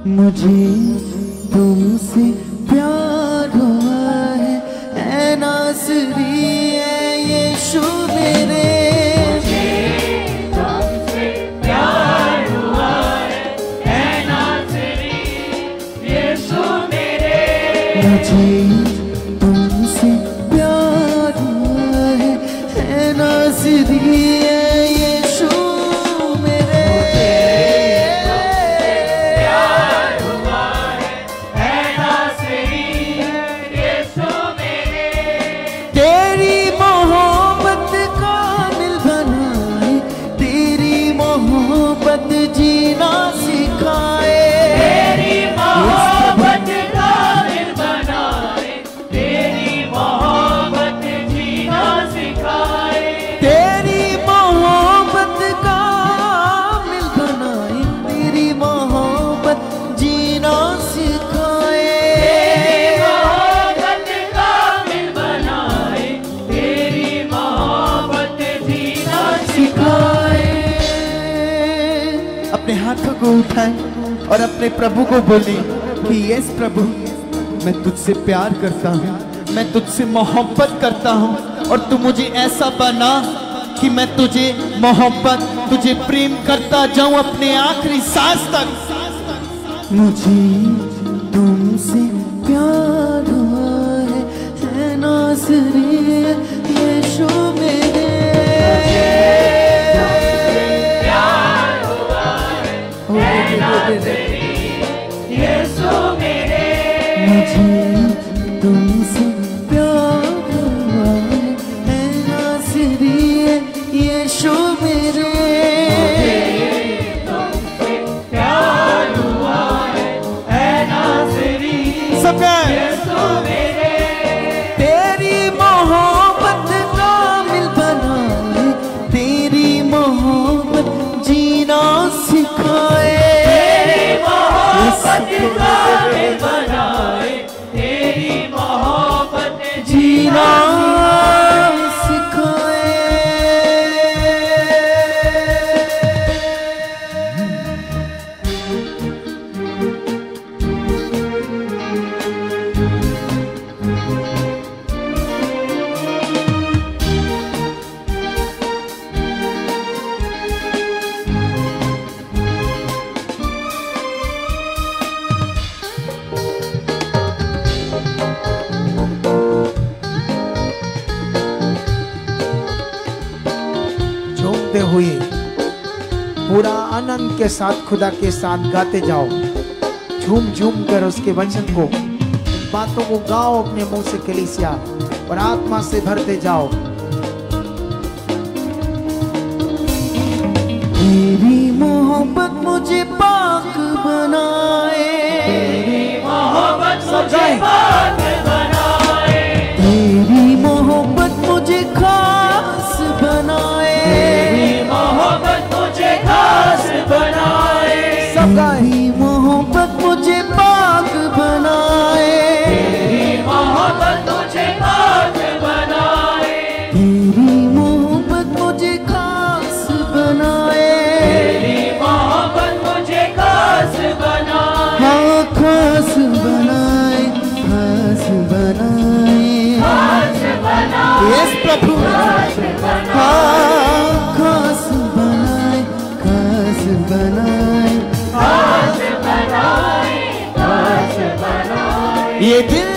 मुझे तुमसे प्यार हुआ है, ऐ नाज़री ऐ यीशु मेरे। मुझे तुमसे प्यार हुआ है, ऐ नाज़री यीशु मेरे। मुझे तुमसे प्यार हुआ है, ऐ नाज़री ऐ यीशु मेरे। जीना सिखाए तेरी मोहब्बत कामिल बनाए, तेरी मोहब्बत जीना सिखाए। तेरी मोहब्बत कामिल बनाए, तेरी मोहब्बत जीना सिखाए। तेरी मोहब्बत कामिल बनाए, तेरी मोहब्बत जीना सिखाए। अपने हाथों को उठाएं और अपने प्रभु को बोले कि यस प्रभु, मैं तुझसे प्यार करता हूँ, मैं तुझसे मोहब्बत करता हूँ और तू मुझे ऐसा बना कि मैं तुझे मोहब्बत, तुझे प्रेम करता जाऊं अपने आखिरी सांस तक। मुझे तुमसे प्यार हुआ है नाज़री यीशु मेरे। यीशु मेरे। मुझे तुमसे प्यार हुआ है नाज़री यीशु मेरे। तुमसे प्यार हुआ है नाज़री यीशु मेरे। तेरी मोहब्बत कामिल बनाए, तेरी मोहब्बत जीना सिखाए। कामिल बनाए, तेरी मोहब्बत जीना सिखाए। झूमते हुए पूरा आनंद के साथ खुदा के साथ गाते जाओ, झूम झूम कर उसके वचन को, बातों को गाओ अपने मुंह से कलीसिया और आत्मा से भरते जाओ। तेरी मोहब्बत मुझे पाक बनाए, तेरी मोहब्बत मुझे पाक बनाए। तेरी मोहब्बत मुझे खास बनाए, तेरी मोहब्बत मुझे खास बनाए। तेरी मोहब्बत मुझे पाक बनाए, तेरी मोहब्बत मुझे पाक बनाए। तेरी मोहब्बत मुझे खास बनाए। तेरी मोहब्बत मुझे खास बनाए। हाँ खास बनाए, खास बनाए, खास बनाए। यस प्रभु। खास बनाए। हाँ खास बनाए, खास बनाए, खास बनाए। खास बनाए। ये दिल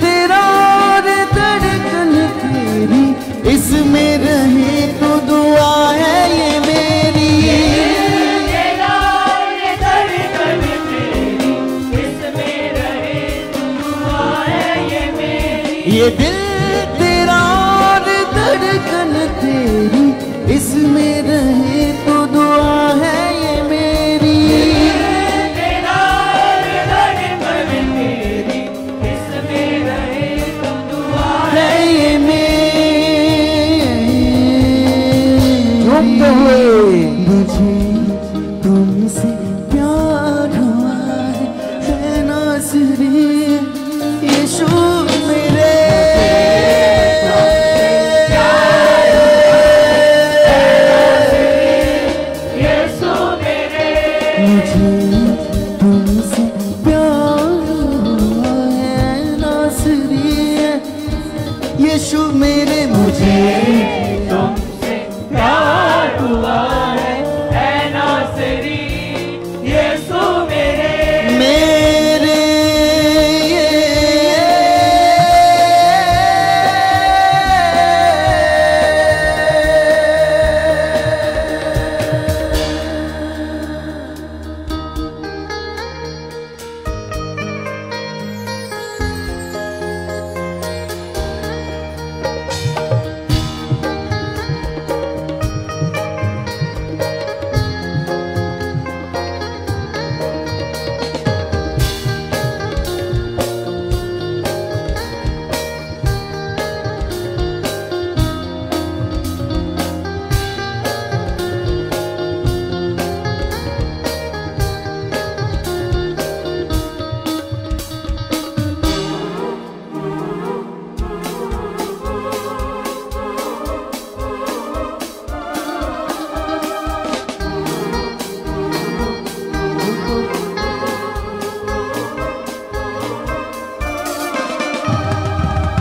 तेरा और धड़कन तेरी, इसमें रहे तो दुआ है ये मेरी। तेरा ये धड़कन तेरी, इसमें रहे तो दुआ है ये मेरी। ये दिल तेरा और धड़कन तेरी, इसमें रहे तो दुआ है ये मेरी। तेरा ये धड़कन तेरी, इसमें रहे तो दुआ है ये मेरी। यीशु मेरे मुझे तुमसे प्यार हुआ है नासरी यीशु मेरे मेरे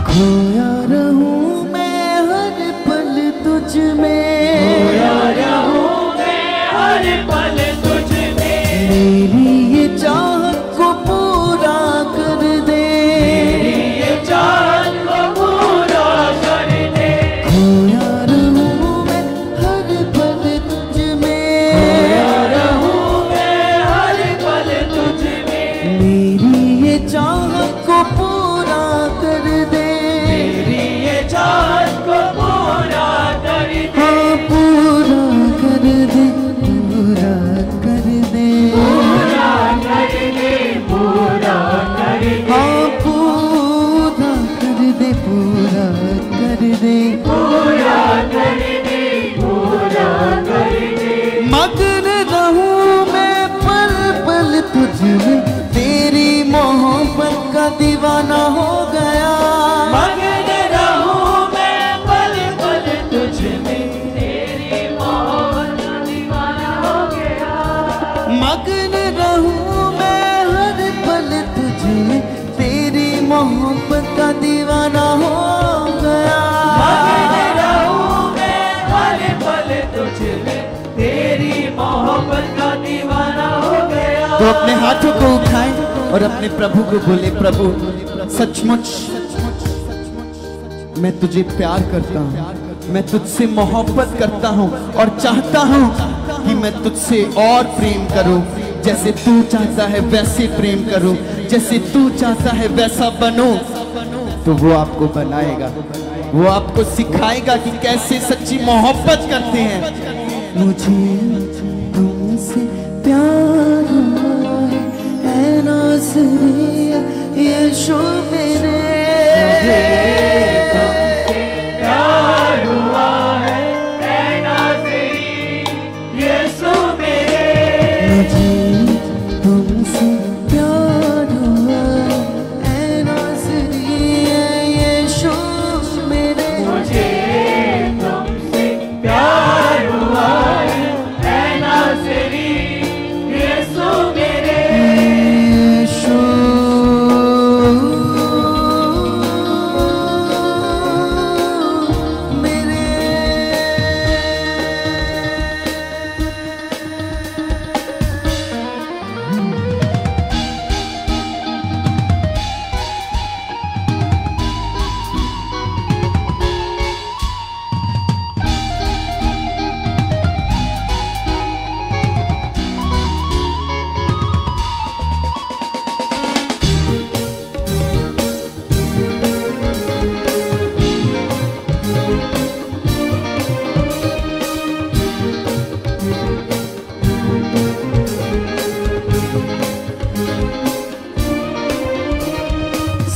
खोया रहूं मैं हर पल तुझ में, खोया रहूं मैं हर पल तुझ में, मेरी ये चाहत को पूरा कर दे, मेरी ये चाहत को पूरा कर दे। खोया रहूं मैं हर पल तुझ में, खोया रहूं मैं हर पल तुझ में, मेरी ये चाहत को पूरा कर दे, मेरी ये चाहत को पूरा कर दे, हाँ पूरा कर दे, पूरा कर दे, पूरा कर दे, पूरा कर दे, हाँ पूरा कर दे, पूरा कर दे, पूरा कर दे, पूरा कर दे। मगन रहूं मैं पल पल तुझ में, तेरी मोहब्बत का दीवाना हो गया, मगन रहूं मैं पल पल तुझ में, तेरी मोहब्बत का दीवाना हो गया। मगन रहूं मैं हर पल तुझ में, तेरी मोहब्बत का दीवाना हो गया, मगन रहूं मैं हर पल तुझ में, तेरी मोहब्बत का दीवाना हो गया। तो अपने हाथों को उठाएं और अपने प्रभु को बोले, प्रभु सचमुच मैं तुझे प्यार करता हूँ, मैं तुझसे मोहब्बत करता हूँ और चाहता हूँ कि मैं तुझसे और प्रेम करूँ, जैसे तू चाहता है वैसे प्रेम करूँ, जैसे तू चाहता है वैसा बनूं। तो वो आपको बनाएगा, वो आपको सिखाएगा कि कैसे सच्ची मोहब्बत करते हैं। मुझे तुमसे प्यार हुआ है नाज़री यीशु मेरे, प्यार हुआ है नाज़री यीशु मेरे, मुझे तुमसे प्यार हुआ है नाज़री यीशु मेरे, मुझे तुमसे प्यार हुआ है नाज़री यीशु मेरे, यीशु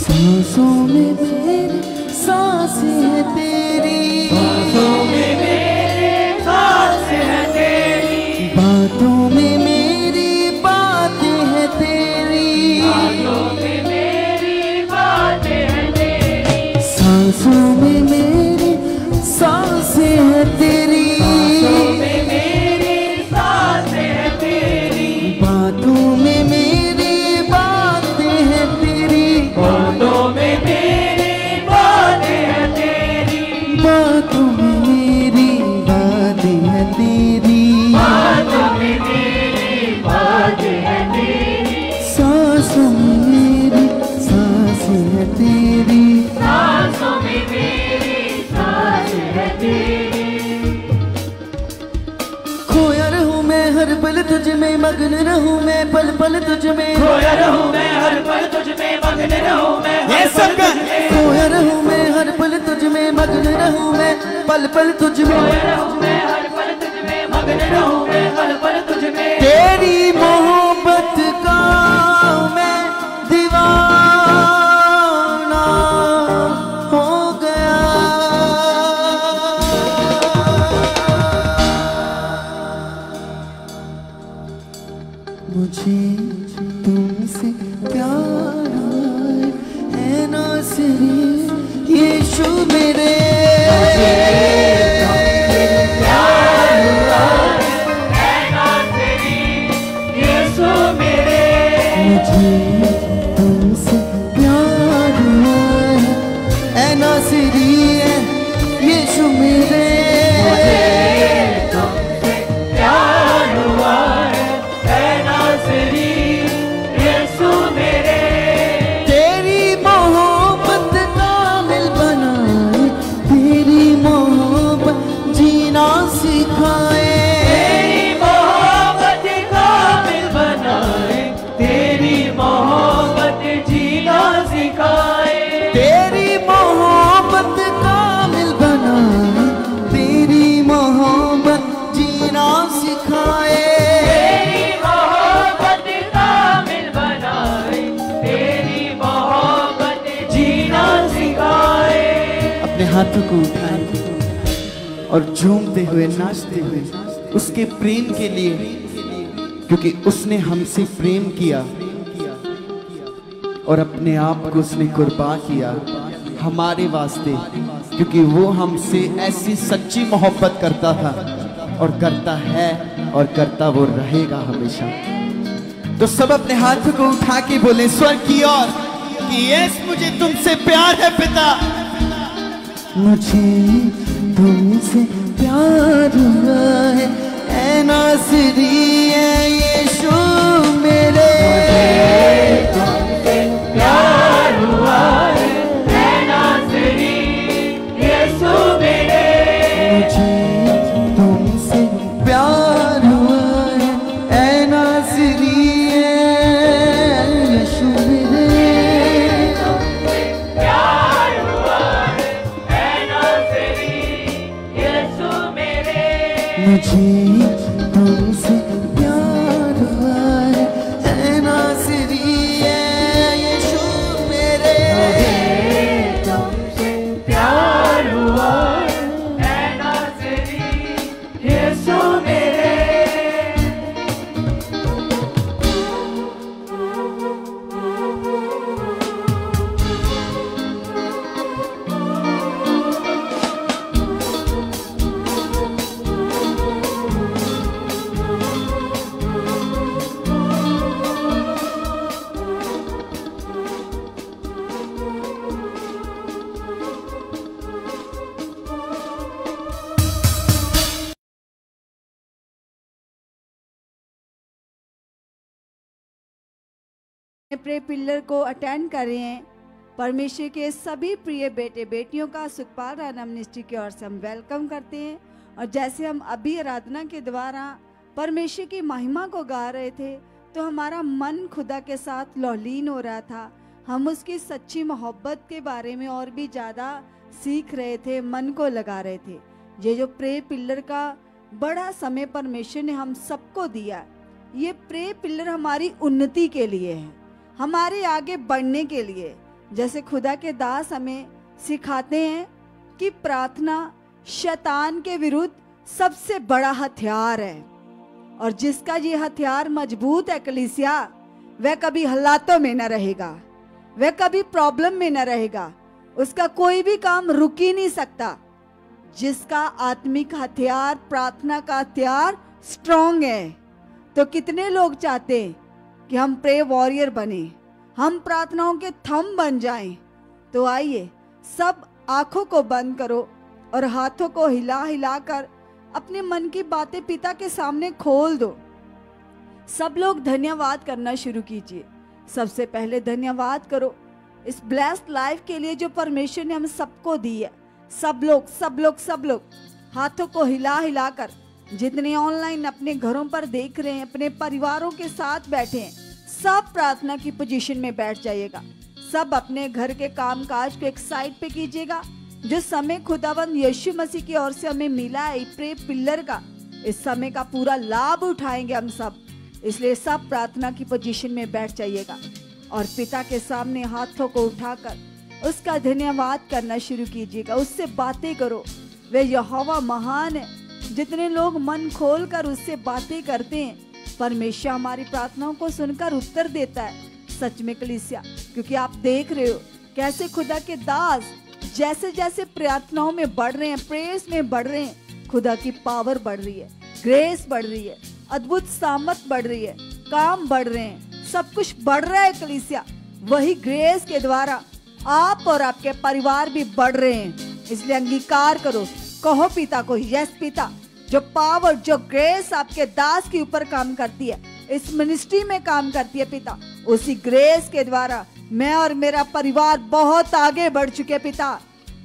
सांसों में मेरी सांसें है तेरी, सांसों में मेरे सांस है तेरी, बातों में मेरी बातें है तेरी, बातों में मेरी बातें हैं तेरी, सांसों में मेरी सांसें है तेरी, सांसों में मेरी सांसें हैं तेरी, बातों में मेरी बातें है तेरी, बातों में मेरी बातें हैं मग्न रहूं मैं पल पल तुझ में, खोया रहूं मैं हर पल तुझ में, मग्न रहूं मैं ये सब खोया रहूं मैं हर पल तुझ में, मग्न रहूं मैं पल पल तुझ में, खोया रहूं मैं हर पल तुझ में, मग्न रहूं मैं हर पल तुझ में। तेरी मोहब्बत का मैं दीवाना हो गया। मुझे तुमसे प्यार है नाज़री यीशु मेरे, तुमसे प्यार है नाज़री यीशु मेरे, तुमसे प्यार हुआ है नाज़री यीशु मेरे। तेरी मोहब्बत कामिल बनाए, तेरी मोहब्बत जीना सिखाए, तेरी मोहब्बत कामिल बनाए, तेरी मोहब्बत जीना सिखाए, तेरी मोहब्बत कामिल बनाए, तेरी मोहब्बत जीना सिखाए, तेरी मोहब्बत कामिल बनाए, तेरी मोहब्बत जीना सिखाए। अपने हाथों को उठाए और झूमते हुए नाचते हुए उसके प्रेम के लिए, क्योंकि उसने हमसे प्रेम किया और अपने आप को उसने कुर्बान किया हमारे वास्ते, क्योंकि वो हमसे ऐसी सच्ची मोहब्बत करता था और करता है और करता वो रहेगा हमेशा। तो सब अपने हाथों को उठा के बोले स्वर्ग की ओर कि यस मुझे तुमसे प्यार है पिता, मुझे तुमसे प्यार हुआ है ऐ नाज़री यीशु मेरे, तुमसे प्यार हुआ है नाज़री यीशु मेरे, मुझे तुमसे प्यार हुआ है ऐ नाज़री यीशु मेरे, प्यार हुआ है नाज़री यीशु मेरे, मुझे तुमसे प्यार हुआ है ऐ नाज़री यीशु मेरे, तुमसे प्यार हुआ है नाज़री यीशु मेरे। प्रे पिलर को अटेंड कर रहे हैं, परमेश्वर के सभी प्रिय बेटे बेटियों का सुखपाल राणा मिनिस्ट्री की ओर से हम वेलकम करते हैं। और जैसे हम अभी आराधना के द्वारा परमेश्वर की महिमा को गा रहे थे, तो हमारा मन खुदा के साथ लौलीन हो रहा था। हम उसकी सच्ची मोहब्बत के बारे में और भी ज़्यादा सीख रहे थे, मन को लगा रहे थे। ये जो प्रे पिलर का बड़ा समय परमेश्वर ने हम सबको दिया, ये प्रे पिलर हमारी उन्नति के लिए है, हमारे आगे बढ़ने के लिए। जैसे खुदा के दास हमें सिखाते हैं कि प्रार्थना शैतान के विरुद्ध सबसे बड़ा हथियार है, और जिसका ये हथियार मजबूत है कलीसिया, वह कभी हालातों में न रहेगा, वह कभी प्रॉब्लम में न रहेगा, उसका कोई भी काम रुक ही नहीं सकता। जिसका आत्मिक हथियार प्रार्थना का हथियार स्ट्रॉन्ग है। तो कितने लोग चाहते हैं कि हम प्रे वॉरियर बने, हम प्रार्थनाओं के थंब बन जाएं। तो आइए सब आंखों को बंद करो और हाथों को हिला हिला कर अपने मन की बातें पिता के सामने खोल दो। सब लोग धन्यवाद करना शुरू कीजिए। सबसे पहले धन्यवाद करो इस ब्लेस्ड लाइफ के लिए जो परमेश्वर ने हम सबको दी है। सब लोग हाथों को हिला हिला कर जितने ऑनलाइन अपने घरों पर देख रहे हैं, अपने परिवारों के साथ बैठे हैं, सब प्रार्थना की पोजीशन में बैठ जाइएगा। सब अपने घर के काम काज को एक साइड पे कीजिएगा। जो समय खुदावंद यीशु मसीह की ओर से हमें मिला है प्रे पिलर का, इस समय का पूरा लाभ उठाएंगे हम सब। इसलिए सब प्रार्थना की पोजीशन में बैठ जाइएगा और पिता के सामने हाथों को उठाकर उसका धन्यवाद करना शुरू कीजिएगा। उससे बातें करो, वे यहोवा महान है। जितने लोग मन खोल कर उससे बातें करते हैं, परमेश्वर हमारी प्रार्थनाओं को सुनकर उत्तर देता है। सच में कलीसिया, क्योंकि आप देख रहे हो कैसे खुदा के दास जैसे जैसे प्रार्थनाओं में बढ़ रहे हैं, प्रेयर्स में बढ़ रहे हैं, खुदा की पावर बढ़ रही है, ग्रेस बढ़ रही है, अद्भुत सामर्थ बढ़ रही है, काम बढ़ रहे हैं, सब कुछ बढ़ रहा है कलीसिया। वही ग्रेस के द्वारा आप और आपके परिवार भी बढ़ रहे हैं। इसलिए अंगीकार करो, कहो पिता को, यस पिता, जो पावर, जो ग्रेस आपके दास के ऊपर काम करती है, इस मिनिस्ट्री में काम करती है पिता, उसी ग्रेस के द्वारा मैं और मेरा परिवार बहुत आगे बढ़ चुके पिता।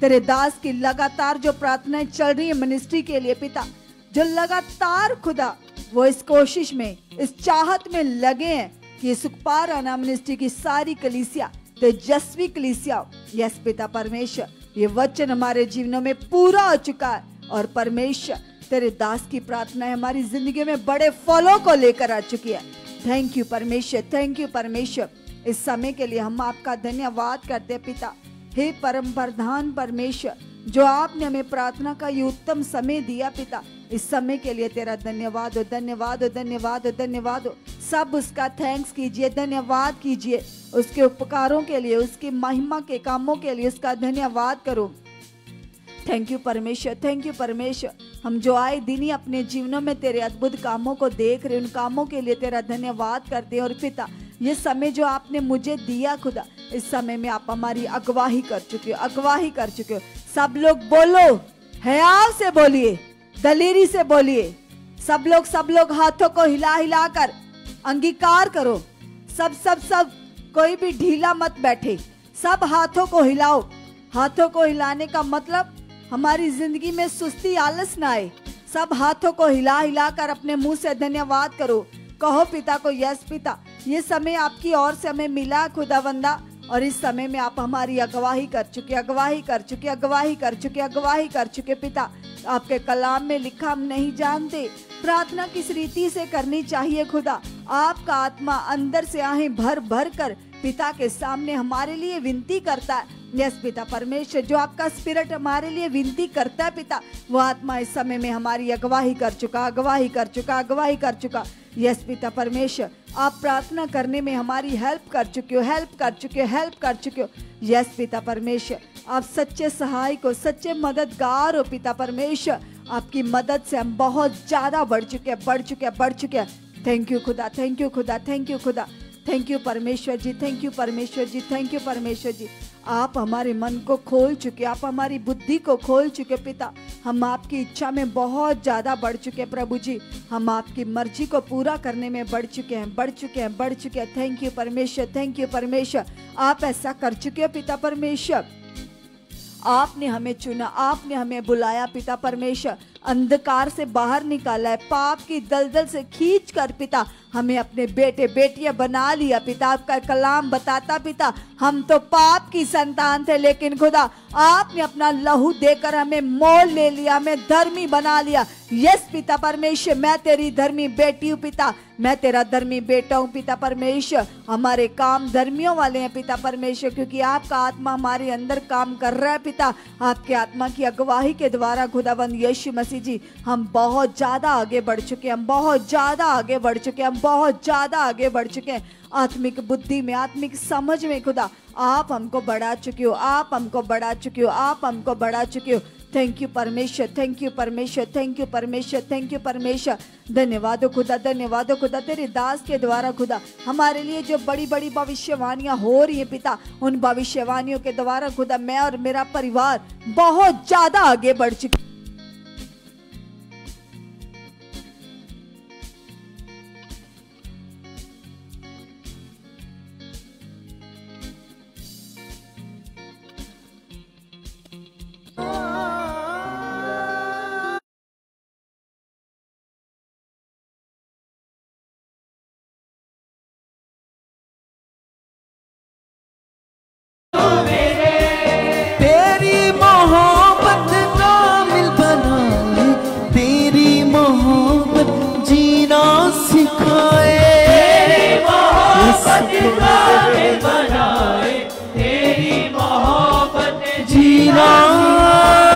तेरे दास की लगातार जो प्रार्थनाएं चल रही है मिनिस्ट्री के लिए पिता, जो लगातार खुदा वो इस कोशिश में, इस चाहत में लगे हैं कि सुखपार आना मिनिस्ट्री की सारी कलीसिया तेजस्वी कलीसिया। यस पिता परमेश्वर, ये वचन हमारे जीवनों में पूरा हो चुका है और परमेश्वर तेरे दास की प्रार्थनाएं हमारी जिंदगी में बड़े फलों को लेकर आ चुकी है। थैंक यू परमेश्वर, थैंक यू परमेश्वर। इस समय के लिए हम आपका धन्यवाद करते हैं पिता। हे परम प्रधान परमेश्वर, जो आपने हमें प्रार्थना का ये उत्तम समय दिया पिता, इस समय के लिए तेरा धन्यवाद हो, धन्यवाद हो, धन्यवाद हो, धन्यवाद हो। सब उसका थैंक्स कीजिए, धन्यवाद कीजिए उसके उपकारों के लिए, उसकी महिमा के कामों के लिए उसका धन्यवाद करो। थैंक यू परमेश्वर, थैंक यू परमेश्वर। हम जो आए दिन ही अपने जीवनों में तेरे अद्भुत कामों को देख रहे, उन कामों के लिए तेरा धन्यवाद करते हैं। और पिता, ये समय जो आपने मुझे दिया खुदा, इस समय में आप हमारी अगवाही कर चुके हो, अगवाही कर चुके हो। सब लोग बोलो, हयाव से बोलिए, दलेरी से बोलिए। सब लोग हाथों को हिला हिला कर अंगीकार करो। सब कोई भी ढीला मत बैठे, सब हाथों को हिलाओ। हाथों को हिलाने का मतलब हमारी जिंदगी में सुस्ती, आलस ना आए। सब हाथों को हिला हिला कर अपने मुंह से धन्यवाद करो। कहो पिता को, यस पिता, ये समय आपकी ओर से हमें मिला खुदावंदा, और इस समय में आप हमारी अगवाही कर चुके, अगवाही कर चुके, अगवाही कर चुके, अगवाही कर चुके पिता। आपके कलाम में लिखा हम नहीं जानते प्रार्थना किस रीति से करनी चाहिए खुदा। आपका आत्मा अंदर से आहें भर भर कर पिता के सामने हमारे लिए विनती करता है। यस पिता परमेश्वर, जो आपका स्पिरिट हमारे लिए विनती करता है पिता, वो आत्मा इस समय में हमारी अगवाही कर चुका, अगवाही कर चुका, अगवाही कर चुका। यस पिता परमेश्वर, आप प्रार्थना करने में हमारी हेल्प कर चुके हो, हेल्प कर चुके हो, हेल्प कर चुके हो। यस पिता परमेश्वर, आप सच्चे सहायक हो, सच्चे मददगार हो पिता परमेश्वर। आपकी मदद से हम बहुत ज्यादा बढ़ चुके हैं, बढ़ चुके हैं, बढ़ चुके हैं। थैंक यू खुदा, थैंक यू खुदा, थैंक यू खुदा, थैंक यू परमेश्वर जी, थैंक यू परमेश्वर जी, थैंक यू परमेश्वर जी। आप हमारे मन को खोल चुके, आप हमारी बुद्धि को खोल चुके पिता। हम आपकी इच्छा में बहुत ज्यादा बढ़ चुके प्रभु जी। हम आपकी मर्जी को पूरा करने में बढ़ चुके हैं, बढ़ चुके हैं, बढ़ चुके हैं। थैंक यू परमेश्वर, थैंक यू परमेश्वर। आप ऐसा कर चुके हो पिता परमेश्वर। आपने हमें चुना, आपने हमें बुलाया पिता परमेश्वर, अंधकार से बाहर निकाला है, पाप की दलदल से खींच कर पिता हमें अपने बेटे बेटियां बना लिया पिता। आपका कलाम बताता पिता, हम तो पाप की संतान थे, लेकिन खुदा आपने अपना लहू देकर हमें मोल ले लिया, हमें धर्मी बना लिया। यस पिता परमेश्वर, मैं तेरी धर्मी बेटी हूँ पिता, मैं तेरा धर्मी बेटा हूँ पिता परमेश्वर। हमारे काम धर्मियों वाले हैं पिता परमेश्वर, क्योंकि आपका आत्मा हमारे अंदर काम कर रहा है पिता। आपके आत्मा की अगवाही के द्वारा खुदाबंद यीशु मसीह जी, हम बहुत ज्यादा आगे बढ़ चुके, हम बहुत ज्यादा आगे बढ़ चुके, हम बहुत ज्यादा आगे बढ़ चुके हैं। आत्मिक बुद्धि में, आत्मिक समझ में खुदा आप हमको बढ़ा चुके हो, आप हमको बढ़ा चुके हो, आप हमको बढ़ा चुके हो। थैंक यू परमेश्वर, थैंक यू परमेश्वर, थैंक यू परमेश्वर, थैंक यू परमेश्वर। धन्यवाद हो खुदा, धन्यवाद हो खुदा, तेरे दास के द्वारा खुदा हमारे लिए जो बड़ी बड़ी भविष्यवाणियां हो रही है पिता, उन भविष्यवाणियों के द्वारा खुदा मैं और मेरा परिवार बहुत ज्यादा आगे बढ़ चुके। नाम।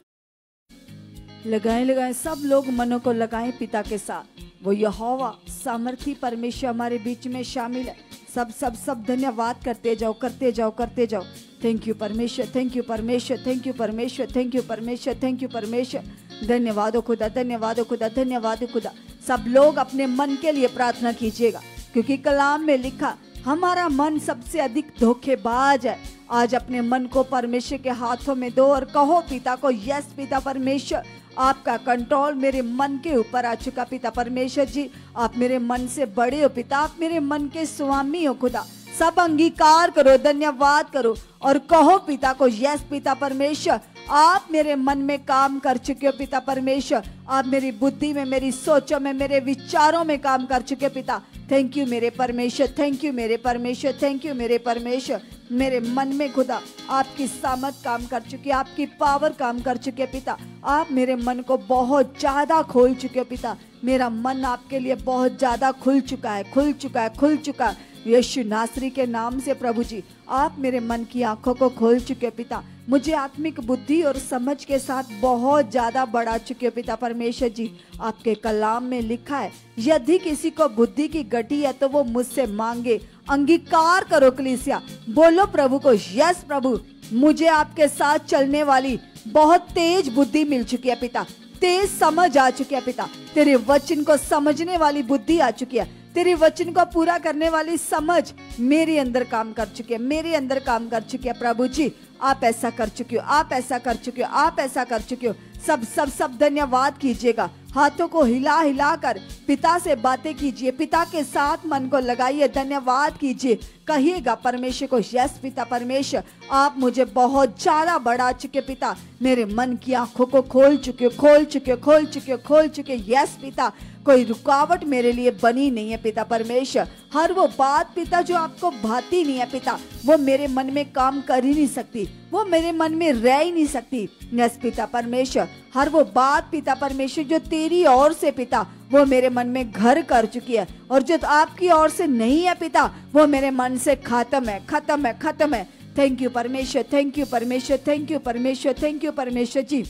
लगाएं लगाएं, सब लोग मनों को लगाएं पिता के साथ। वो यहोवा सामर्थी परमेश्वर हमारे बीच में शामिल है। सब सब सब धन्यवाद करते जाओ, करते जाओ, करते जाओ। थैंक यू परमेश्वर, थैंक यू परमेश्वर, थैंक यू परमेश्वर, थैंक यू परमेश्वर, थैंक यू परमेश्वर। धन्यवाद हो खुदा, धन्यवाद हो खुदा, धन्यवाद हो खुदा। सब लोग अपने मन के लिए प्रार्थना कीजिएगा, क्योंकि कलाम में लिखा हमारा मन सबसे अधिक धोखेबाज है। आज अपने मन को परमेश्वर के हाथों में दो और कहो पिता को, यस पिता परमेश्वर, आपका कंट्रोल मेरे मन के ऊपर आ चुका। पिता परमेश्वर जी, आप मेरे मन से बड़े हो पिता, आप मेरे मन के स्वामी हो खुदा। सब अंगीकार करो, धन्यवाद करो और कहो पिता को, यस पिता परमेश्वर, आप मेरे मन में काम कर चुके हो पिता परमेश्वर। आप मेरी बुद्धि में, मेरी सोचों में, मेरे विचारों में काम कर चुके हो पिता। थैंक यू मेरे परमेश्वर, थैंक यू मेरे परमेश्वर, थैंक यू मेरे परमेश्वर। मेरे मन में खुदा आपकी सामर्थ काम कर चुकी है, आपकी पावर काम कर चुकी है पिता। आप मेरे मन को बहुत ज्यादा खोल चुके हो पिता। मेरा मन आपके लिए बहुत ज्यादा खुल चुका है, खुल चुका है, खुल चुका है। यीशु नासरी के नाम से प्रभु जी, आप मेरे मन की आंखों को खोल चुके हो पिता। मुझे आत्मिक बुद्धि और समझ के साथ बहुत ज्यादा बढ़ा चुके हो पिता परमेश्वर जी। आपके कलाम में लिखा है, यदि किसी को बुद्धि की गटी है तो वो मुझसे मांगे। अंगीकार करो कलीसिया, बोलो प्रभु को, यस प्रभु, मुझे आपके साथ चलने वाली बहुत तेज बुद्धि मिल चुकी है पिता। तेज समझ आ चुकी है पिता। तेरे वचन को समझने वाली बुद्धि आ चुकी है। तेरे वचन को पूरा करने वाली समझ मेरे अंदर काम कर चुकी है, मेरे अंदर काम कर चुकी है प्रभु जी। आप ऐसा कर चुके हो, आप ऐसा कर चुके हो, आप ऐसा कर चुके हो। सब सब सब धन्यवाद कीजिएगा। हाथों को हिला हिला कर पिता से बातें कीजिए, पिता के साथ मन को लगाइए, धन्यवाद कीजिए। कहिएगा परमेश्वर को, यस पिता परमेश्वर, आप मुझे बहुत ज्यादा बढ़ा चुके पिता। मेरे मन की आंखों को खोल चुके हो, खोल चुके हो, खोल चुके हो, खोल चुके। यस पिता, कोई रुकावट मेरे लिए बनी नहीं है पिता परमेश्वर। हर वो बात पिता जो आपको भाती नहीं है पिता, वो मेरे मन में काम कर ही नहीं सकती, वो मेरे मन में रह ही नहीं सकती। यस पिता परमेश्वर, हर वो बात पिता परमेश्वर जो तेरी ओर से पिता, वो मेरे मन में घर कर चुकी है, और जो आपकी ओर से नहीं है पिता, वो मेरे मन से खत्म है, खत्म है, खत्म है। थैंक यू परमेश्वर, थैंक यू परमेश्वर, थैंक यू परमेश्वर, थैंक यू परमेश्वर जी।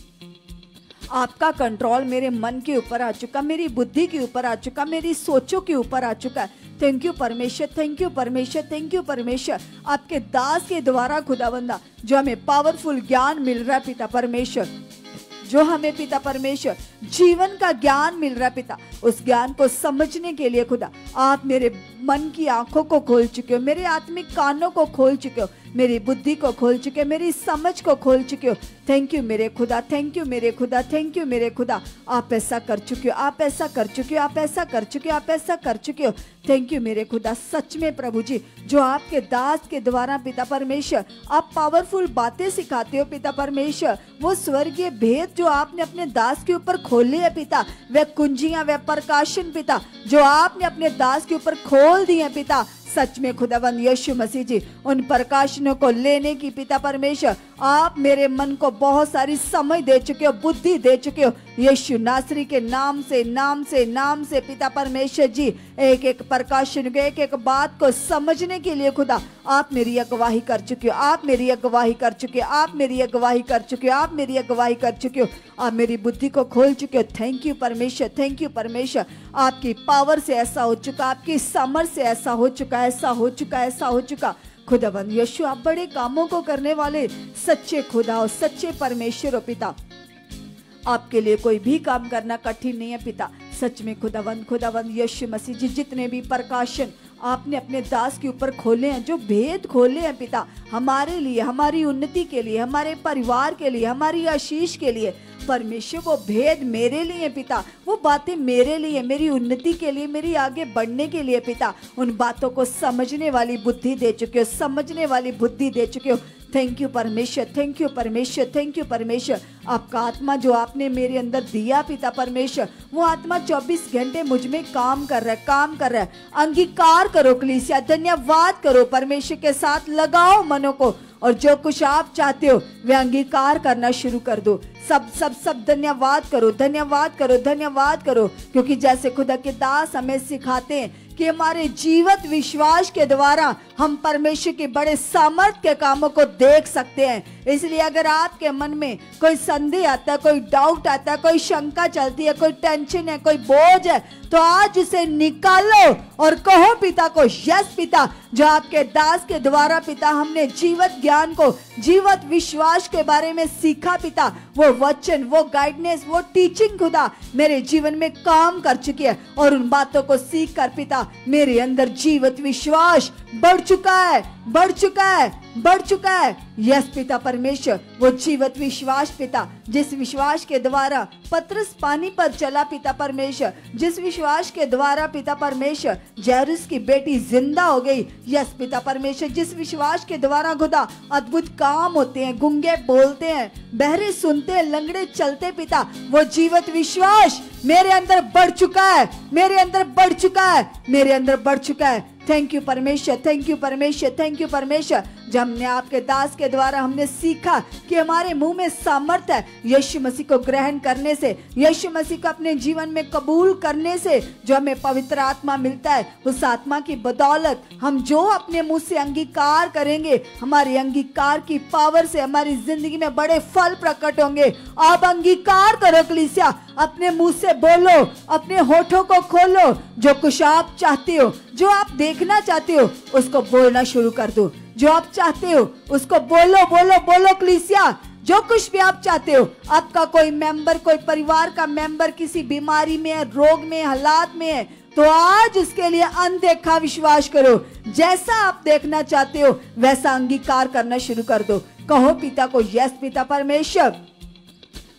आपका कंट्रोल मेरे मन के ऊपर आ चुका, मेरी बुद्धि के ऊपर आ चुका, मेरी सोचों के ऊपर आ चुका है। थैंक यू परमेश्वर, थैंक यू परमेश्वर, थैंक यू परमेश्वर। आपके दास के द्वारा खुदावंदा जो हमें पावरफुल ज्ञान मिल रहा है पिता परमेश्वर, जो हमें पिता परमेश्वर जीवन का ज्ञान मिल रहा है पिता, उस ज्ञान को समझने के लिए खुदा आप मेरे मन की आंखों को खोल चुके हो, मेरे आत्मिक कानों को खोल चुके हो, मेरी बुद्धि को खोल चुके हो, मेरी समझ को खोल चुके हो। थैंक यू मेरे खुदा, थैंक यू मेरे खुदा, थैंक यू मेरे खुदा। आप ऐसा कर चुके हो, आप ऐसा कर चुके हो, आप ऐसा कर चुके हो, आप ऐसा कर चुके हो। थैंक यू मेरे खुदा। सच में प्रभु जी, जो आपके दास के द्वारा पिता परमेश्वर आप पावरफुल बातें सिखाते हो पिता परमेश्वर, वो स्वर्गीय भेद जो आपने अपने दास के ऊपर खोले है पिता, वह कुंजियां, वह प्रकाशन पिता जो आपने अपने दास के ऊपर खोल दिए हैं पिता, सच में खुदावंद यीशु मसीह जी, उन प्रकाशनों को लेने की पिता परमेश्वर आप मेरे मन को बहुत सारी समझ दे चुके हो, बुद्धि दे चुके हो। यीशु नासरी के नाम से, नाम से, नाम से पिता परमेश्वर जी, एक एक प्रकाशन को, एक एक बात को समझने के लिए खुदा आप मेरी अगवाही कर चुके हो, आप मेरी अगवाही कर चुके हो, आप मेरी अगवाही कर चुके हो, आप मेरी अगवाही कर चुके हो, आप मेरी बुद्धि को खोल चुके हो। थैंक यू परमेश्वर, थैंक यू परमेश्वर। आपकी पावर से ऐसा हो चुका, आपकी समझ से ऐसा हो चुका, ऐसा हो चुका, ऐसा हो चुका। खुदावंद यीशु, आप बड़े कामों को करने वाले सच्चे खुदा हो, सच्चे परमेश्वर हो पिता। आपके लिए कोई भी काम करना कठिन नहीं है पिता। सच में खुदावंद यीशु मसीह जी, जितने भी प्रकाशन आपने अपने दास के ऊपर खोले हैं, जो भेद खोले हैं पिता, हमारे लिए, हमारी उन्नति के लिए, हमारे परिवार के लिए, हमारी आशीष के लिए परमेश्वर, वो भेद मेरे लिए पिता, वो बातें मेरे लिए, मेरी उन्नति के लिए, मेरी आगे बढ़ने के लिए पिता, उन बातों को समझने वाली बुद्धि दे चुके हो, समझने वाली बुद्धि दे चुके हो। थैंक यू परमेश्वर, थैंक यू परमेश्वर, थैंक यू परमेश्वर। आपका आत्मा जो आपने मेरे अंदर दिया पिता परमेश्वर, वो आत्मा 24 घंटे मुझ में काम कर रहा है, काम कर रहा है। अंगीकार करो कलीसिया, धन्यवाद करो परमेश्वर के साथ, लगाओ मनों को, और जो कुछ आप चाहते हो वे अंगीकार करना शुरू कर दो। सब सब सब धन्यवाद करो, धन्यवाद करो, धन्यवाद करो, क्योंकि जैसे खुदा के दास हमें सिखाते हैं कि हमारे जीवित विश्वास के द्वारा हम परमेश्वर के बड़े सामर्थ के कामों को देख सकते हैं। इसलिए अगर आपके मन में कोई संदेह आता है, कोई डाउट आता है, कोई शंका चलती है, कोई टेंशन है, कोई बोझ है, तो आज उसे निकालो और कहो पिता को, यस पिता, जो आपके दास के द्वारा पिता हमने जीवित ज्ञान को, जीवित विश्वास के बारे में सीखा पिता, वो वचन, वो गाइडनेस, वो टीचिंग खुदा मेरे जीवन में काम कर चुकी है और उन बातों को सीख कर पिता मेरे अंदर जीवित विश्वास बढ़ चुका है, बढ़ चुका है, बढ़ चुका है। यस पिता परमेश्वर, वो जीवित विश्वास पिता, जिस विश्वास के द्वारा पतरस पानी पर चला पिता परमेश्वर, जिस विश्वास के द्वारा पिता परमेश्वर जैरुस की बेटी जिंदा हो गई। यस पिता परमेश्वर, जिस विश्वास के द्वारा खुदा अद्भुत काम होते हैं, गूंगे बोलते हैं, बहरे सुनते हैं, लंगड़े चलते पिता, वो जीवित विश्वास मेरे अंदर बढ़ चुका है, मेरे अंदर बढ़ चुका है, मेरे अंदर बढ़ चुका है। थैंक यू परमेश्वर, थैंक यू परमेश्वर, थैंक यू परमेश्वर। जब हमने आपके दास के द्वारा हमने सीखा कि हमारे मुंह में सामर्थ्य है यीशु मसीह को ग्रहण करने से, यीशु मसीह को अपने जीवन में कबूल करने से, जो हमें पवित्र आत्मा मिलता है, उस आत्मा की बदौलत हम जो अपने मुंह से अंगीकार करेंगे, हमारे अंगीकार की पावर से हमारी जिंदगी में बड़े फल प्रकट होंगे। आप अंगीकार करो कलीसिया, अपने मुंह से बोलो, अपने होठों को खोलो, जो कुछ आप चाहते हो, जो आप देखना चाहते हो, उसको बोलना शुरू कर दो। जो आप चाहते हो उसको बोलो, बोलो, बोलो कलीसिया, जो कुछ भी आप चाहते हो। आपका कोई मेंबर, कोई परिवार का मेंबर किसी बीमारी में है, रोग में, हालात में है, तो आज उसके लिए अनदेखा विश्वास करो। जैसा आप देखना चाहते हो वैसा अंगीकार करना शुरू कर दो। कहो पिता को, यस पिता परमेश्वर,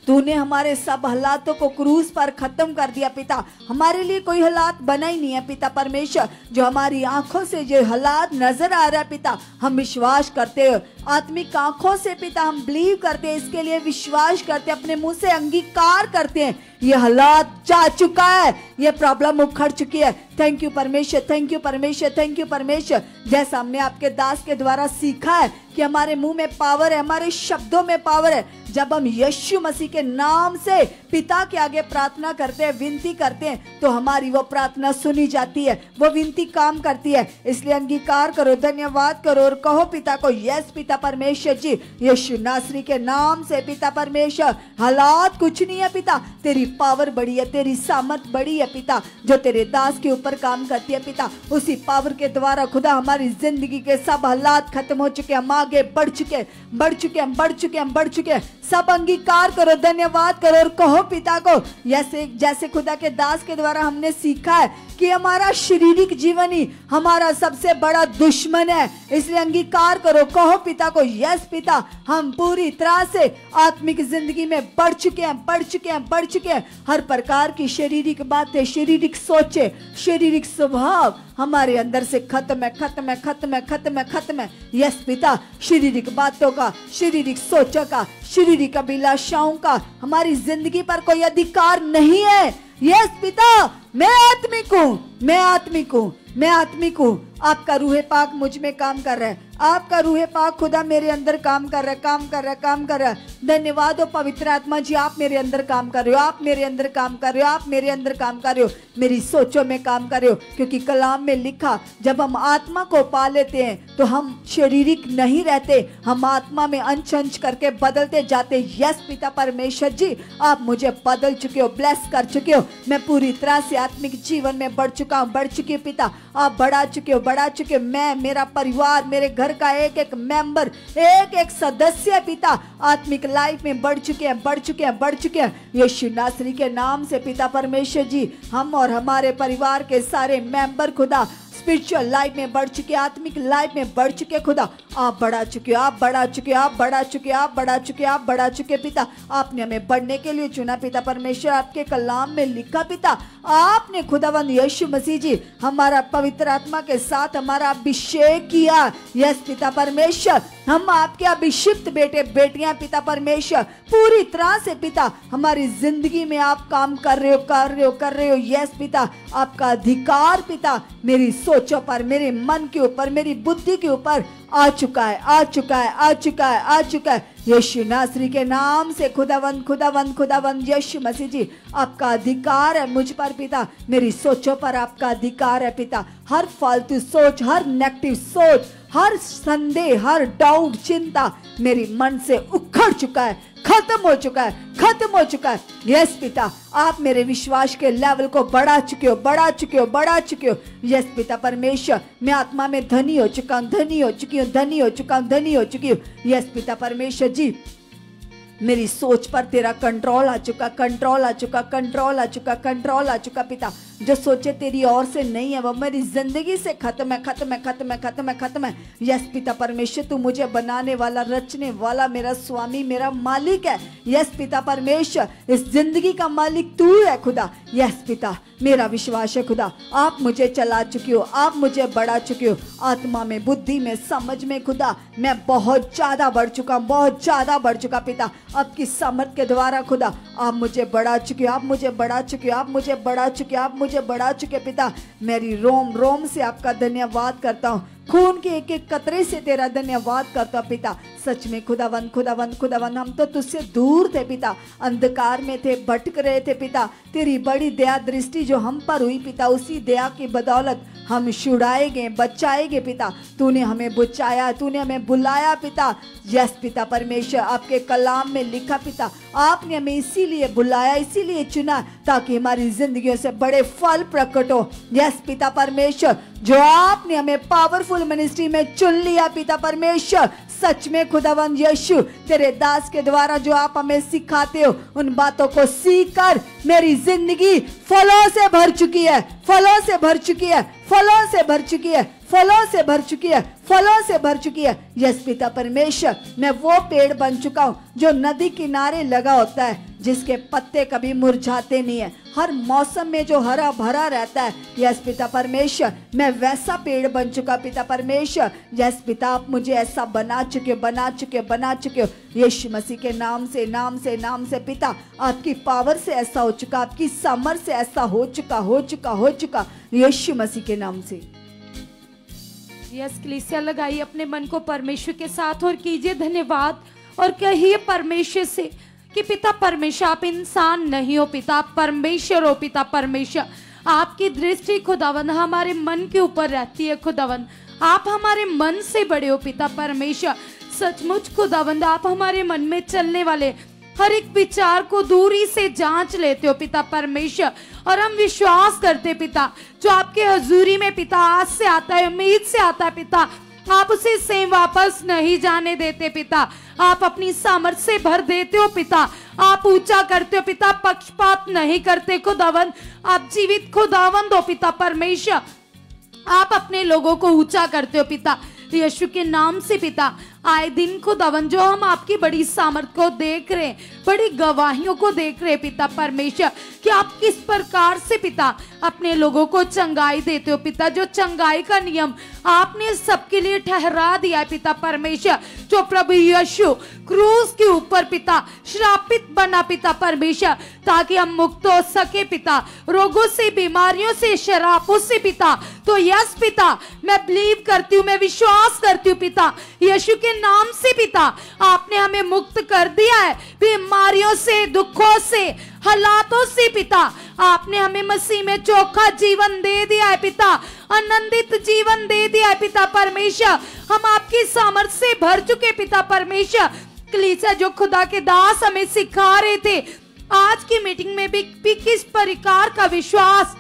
तूने हमारे सब हालातों को क्रूस पर खत्म कर दिया पिता। हमारे लिए कोई हालात बना ही नहीं है पिता परमेश्वर। जो हमारी आंखों से जो हालात नजर आ रहा है पिता, हम विश्वास करते हैं, आत्मिक आंखों से पिता हम बिलीव करते हैं, इसके लिए विश्वास करते हैं, अपने मुंह से अंगीकार करते हैं, ये हालात जा चुका है, ये प्रॉब्लम उखड़ चुकी है। थैंक यू परमेश्वर, थैंक यू परमेश्वर, थैंक यू परमेश्वर। जैसा हमने आपके दास के द्वारा सीखा है कि हमारे मुंह में पावर है, हमारे शब्दों में पावर है। जब हम यीशु मसीह के नाम से पिता के आगे प्रार्थना करते हैं, विनती करते हैं, तो हमारी वो प्रार्थना सुनी जाती है, वो विनती काम करती है। इसलिए अंगीकार करो, धन्यवाद करो और कहो पिता को, यस पिता परमेश्वर जी, यीशु नासरी के नाम से पिता परमेश्वर, हालात कुछ नहीं है पिता, तेरी पावर बड़ी है, तेरी सामर्थ बड़ी है पिता, जो तेरे दास के ऊपर काम करती है पिता। उसी पावर के द्वारा खुदा हमारी जिंदगी के सब हालात खत्म हो चुके, हम आगे बढ़ चुके, बढ़ चुके, हम बढ़ चुके, हम बढ़ चुके। सब अंगीकार करो, धन्यवाद करो और कहो पिता को, जैसे खुदा के दास के द्वारा हमने सीखा है कि हमारा शारीरिक जीवन ही हमारा सबसे बड़ा दुश्मन है। इसलिए अंगीकार करो, कहो पिता को, यस पिता, हम पूरी तरह से आत्मिक जिंदगी में बढ़ चुके हैं, बढ़ चुके हैं, बढ़ चुके हैं। हर प्रकार की शारीरिक बातें, शारीरिक सोचे, शारीरिक स्वभाव हमारे अंदर से खत्म है, खत्म है, खत्म है, खत्म है, खत्म है। यस पिता, शारीरिक बातों का, शारीरिक सोचों का, शारीरिक अभिलाषाओं का हमारी जिंदगी पर कोई अधिकार नहीं है। यस पिता, मैं आत्मिक हूँ, मैं आत्मिक हूँ, मैं आत्मिक हूँ। आपका रूहे पाक मुझ में काम कर रहा है, आपका रूहे पाक खुदा मेरे अंदर काम कर रहा है, काम कर रहा है, काम कर रहा है। धन्यवाद हो पवित्र आत्मा जी, आप मेरे अंदर काम कर रहे हो, आप मेरे अंदर काम कर रहे हो, आप मेरे अंदर काम कर रहे हो, मेरी सोचों में काम कर रहे हो। क्योंकि कलाम में लिखा, जब हम आत्मा को पा लेते हैं तो हम शारीरिक नहीं रहते, हम आत्मा में अंश अंश करके बदलते जाते। यस पिता परमेश्वर जी, आप मुझे बदल चुके हो, ब्लेस कर चुके हो, मैं पूरी तरह से आत्मिक जीवन में बढ़ चुका हूँ, बढ़ चुकी हूँ पिता, आप बढ़ा चुके हो, बढ़ा चुके हो। मैं, मेरा परिवार, मेरे घर का एक एक मेंबर, एक एक सदस्य पिता आत्मिक लाइफ में बढ़ चुके हैं, बढ़ चुके हैं, बढ़ चुके हैं। यीशु नासरी के नाम से पिता परमेश्वर जी, हम और हमारे परिवार के सारे मेंबर खुदा स्पिरिचुअल लाइफ में बढ़ चुके, आत्मिक लाइफ में बढ़ चुके खुदा, आप बढ़ा चुके हो, आप बढ़ा चुके हो, आप बढ़ा चुके हो, आप बढ़ा चुके, आप बढ़ा चुके पिता। आपने हमें बढ़ने के लिए चुना पिता परमेश्वर, आपके कलाम में लिखा पिता, आपने खुदावंद यीशु मसीह जी हमारा पवित्र आत्मा के साथ हमारा अभिषेक किया। यस पिता परमेश्वर, हम आपके अभिषिक्त बेटे बेटियां पिता परमेश्वर, पूरी तरह से पिता हमारी जिंदगी में आप काम कर रहे हो, कर रहे हो, कर रहे हो। यस पिता, आपका अधिकार पिता मेरी सोचों पर, मेरे मन के ऊपर, मेरी बुद्धि के ऊपर आ चुका है, आ चुका है, आ चुका है, आ चुका है। यीशु नासरी के नाम से खुदावंद खुदावंद खुदावंद यीशु मसीह जी, आपका अधिकार है मुझ पर पिता, मेरी सोचों पर आपका अधिकार है पिता। हर फालतू सोच, हर नेगेटिव सोच, हर संदेह, हर डाउट, चिंता मेरी मन से उखड़ चुका है, खत्म हो चुका है, खत्म हो चुका है। यस पिता, आप मेरे विश्वास के लेवल को बढ़ा चुके हो, बढ़ा चुके हो, बढ़ा चुके हो। यस पिता परमेश्वर, मैं आत्मा में धनी हो चुका हूँ, धनी हो चुकी हूँ, धनी हो चुका हूँ, धनी हो चुकी हूँ। यस पिता परमेश्वर जी, मेरी सोच पर तेरा कंट्रोल आ चुका, कंट्रोल आ चुका, कंट्रोल आ चुका, कंट्रोल आ चुका पिता। जो सोचे तेरी ओर से नहीं है वो मेरी जिंदगी से खत्म है, खत्म है, खत्म है, खत्म है, खत्म है। यस पिता परमेश्वर, तू मुझे बनाने वाला, रचने वाला, मेरा स्वामी, मेरा मालिक है। यस पिता परमेश्वर, इस जिंदगी का मालिक तू है खुदा। यस पिता, मेरा विश्वास है खुदा, आप मुझे चला चुकी हो, आप मुझे बढ़ा चुकी हो, आत्मा में, बुद्धि में, समझ में खुदा, मैं बहुत ज्यादा बढ़ चुका हूँ, बहुत ज्यादा बढ़ चुका पिता। आपकी सामर्थ के द्वारा खुदा आप मुझे बढ़ा चुके हो, आप मुझे बढ़ा चुके हो, आप मुझे बढ़ा चुके हो, आप मुझे बढ़ा चुके पिता। मेरी रोम रोम से आपका धन्यवाद करता हूँ, खून के एक एक कतरे से तेरा धन्यवाद करता पिता। सच में खुदावंद खुदावंद खुदावंद, हम तो तुझसे दूर थे पिता, अंधकार में थे, भटक रहे थे पिता। तेरी बड़ी दया दृष्टि जो हम पर हुई पिता, उसी दया की बदौलत हम छुड़ाए गए, बचाए गए पिता। तूने हमें बचाया, तूने हमें बुलाया पिता। यस पिता परमेश्वर, आपके कलाम में लिखा पिता, आपने हमें इसीलिए बुलाया, इसीलिए चुना ताकि हमारी जिंदगियों से बड़े फल प्रकट हो। यस पिता परमेश्वर, जो आपने हमें पावरफुल मिनिस्ट्री में चुन लिया पिता परमेश्वर। सच में खुदावंद यीशु, तेरे दास के द्वारा जो आप हमें सिखाते हो, उन बातों को सीख कर मेरी जिंदगी फलों से भर चुकी है, फलों से भर चुकी है, फलों से भर चुकी है, फलों से भर चुकी है, फलों से भर चुकी है। यस पिता परमेश्वर, मैं वो पेड़ बन चुका हूँ जो नदी किनारे लगा होता है, जिसके पत्ते कभी मुरझाते नहीं है, हर मौसम में जो हरा भरा रहता है। यस पिता परमेश्वर, मैं वैसा पेड़ बन चुका पिता परमेश्वर। यस पिता, आप मुझे ऐसा बना चुके हो, बना चुके हो, बना चुके हो। यीशु मसीह के नाम से, नाम से, नाम से पिता, आपकी पावर से ऐसा हो चुका, आपकी समर से ऐसा हो चुका, हो चुका, हो चुका, यीशु मसीह के नाम से। यस, कलीसिया लगाइए अपने मन को परमेश्वर के साथ और कीजिए धन्यवाद और कहिए परमेश्वर से कि पिता परमेश्वर, आप इंसान नहीं हो पिता, आप परमेश्वर हो पिता परमेश्वर। आपकी दृष्टि खुदावंद हमारे मन के ऊपर रहती है खुदावंद, आप हमारे मन से बड़े हो पिता परमेश्वर। सचमुच खुदावंद, आप हमारे मन में चलने वाले हर एक विचार को दूरी से जांच लेते हो पिता परमेश्वर, और हम विश्वास करते पिता, जो आपके हजूरी में पिता आज से आता है, उम्मीद से आता है पिता, आप उसे सेम वापस नहीं जाने देते पिता। आप अपनी सामर्थ से भर देते हो पिता, आप ऊंचा करते हो पिता, पक्षपात नहीं करते खुदावंद, आप जीवित खुदावंद हो पिता परमेश्वर। आप अपने लोगों को ऊंचा करते हो पिता, यीशु के नाम से पिता। आए दिन खुदावन, जो हम आपकी बड़ी सामर्थ को देख रहे हैं, बड़ी गवाहियों को देख रहे हैं पिता परमेश्वर, कि आप किस प्रकार से पिता अपने लोगों को चंगाई देते हो पिता। जो चंगाई का नियम आपने सबके लिए ठहरा दिया है पिता परमेश्वर, जो प्रभु यीशु क्रूस के ऊपर पिता श्रापित बना पिता परमेश्वर, ताकि हम मुक्त हो सके पिता रोगों से, बीमारियों से, शराबों से पिता। तो यस पिता, मैं बिलीव करती हूँ, मैं विश्वास करती हूँ पिता, यीशु के नाम से पिता, आपने हमें मुक्त कर दिया है बीमारियों से, दुखों से, हालातों से पिता। आपने हमें मसीह में चोखा जीवन दे दिया है पिता, आनंदित जीवन दे दिया है पिता परमेश्वर। हम आपकी सामर्थ से भर चुके पिता परमेश्वर। कलीसिया, जो खुदा के दास हमें सिखा रहे थे आज की मीटिंग में भी किस प्रकार का विश्वास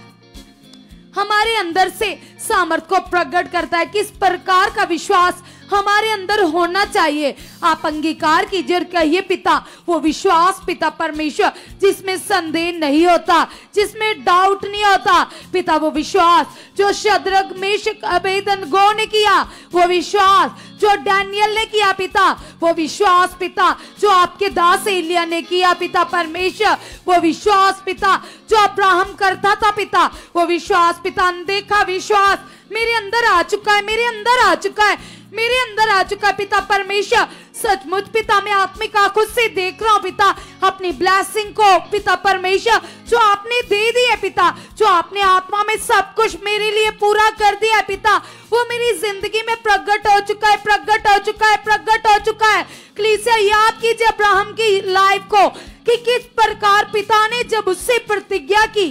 हमारे अंदर से सामर्थ को प्रकट करता है, किस प्रकार का विश्वास हमारे अंदर होना चाहिए। आप अंगीकार कीजिए और कहिए पिता, वो विश्वास पिता परमेश्वर जिसमें संदेह नहीं होता, जिसमें डाउट नहीं होता पिता, वो विश्वास जो शद्रक, मेशक, अबेदनगो ने किया, वो विश्वास जो डैनियल ने किया पिता, वो विश्वास पिता जो आपके दास एलिया ने किया पिता परमेश्वर, वो विश्वास पिता जो अब्राहम करता था पिता, वो विश्वास पिता, अनदेखा विश्वास मेरे अंदर आ चुका है, मेरे अंदर आ चुका है। मेरे अंदर आ चुका है पिता परमेश्वर। सचमुच पिता मैं आत्मिक आंखों से देख रहा हूँ पिता अपनी ब्लेसिंग को पिता परमेश्वर, जो आपने दे दी है पिता, जो आपने आत्मा में सब कुछ मेरे लिए पूरा कर दिया है पिता, वो मेरी जिंदगी में प्रकट हो चुका है, प्रकट हो चुका है, प्रकट हो चुका है। कलीसिया याद कीजिए अब्राहम की लाइफ को कि किस प्रकार पिता ने जब उससे प्रतिज्ञा की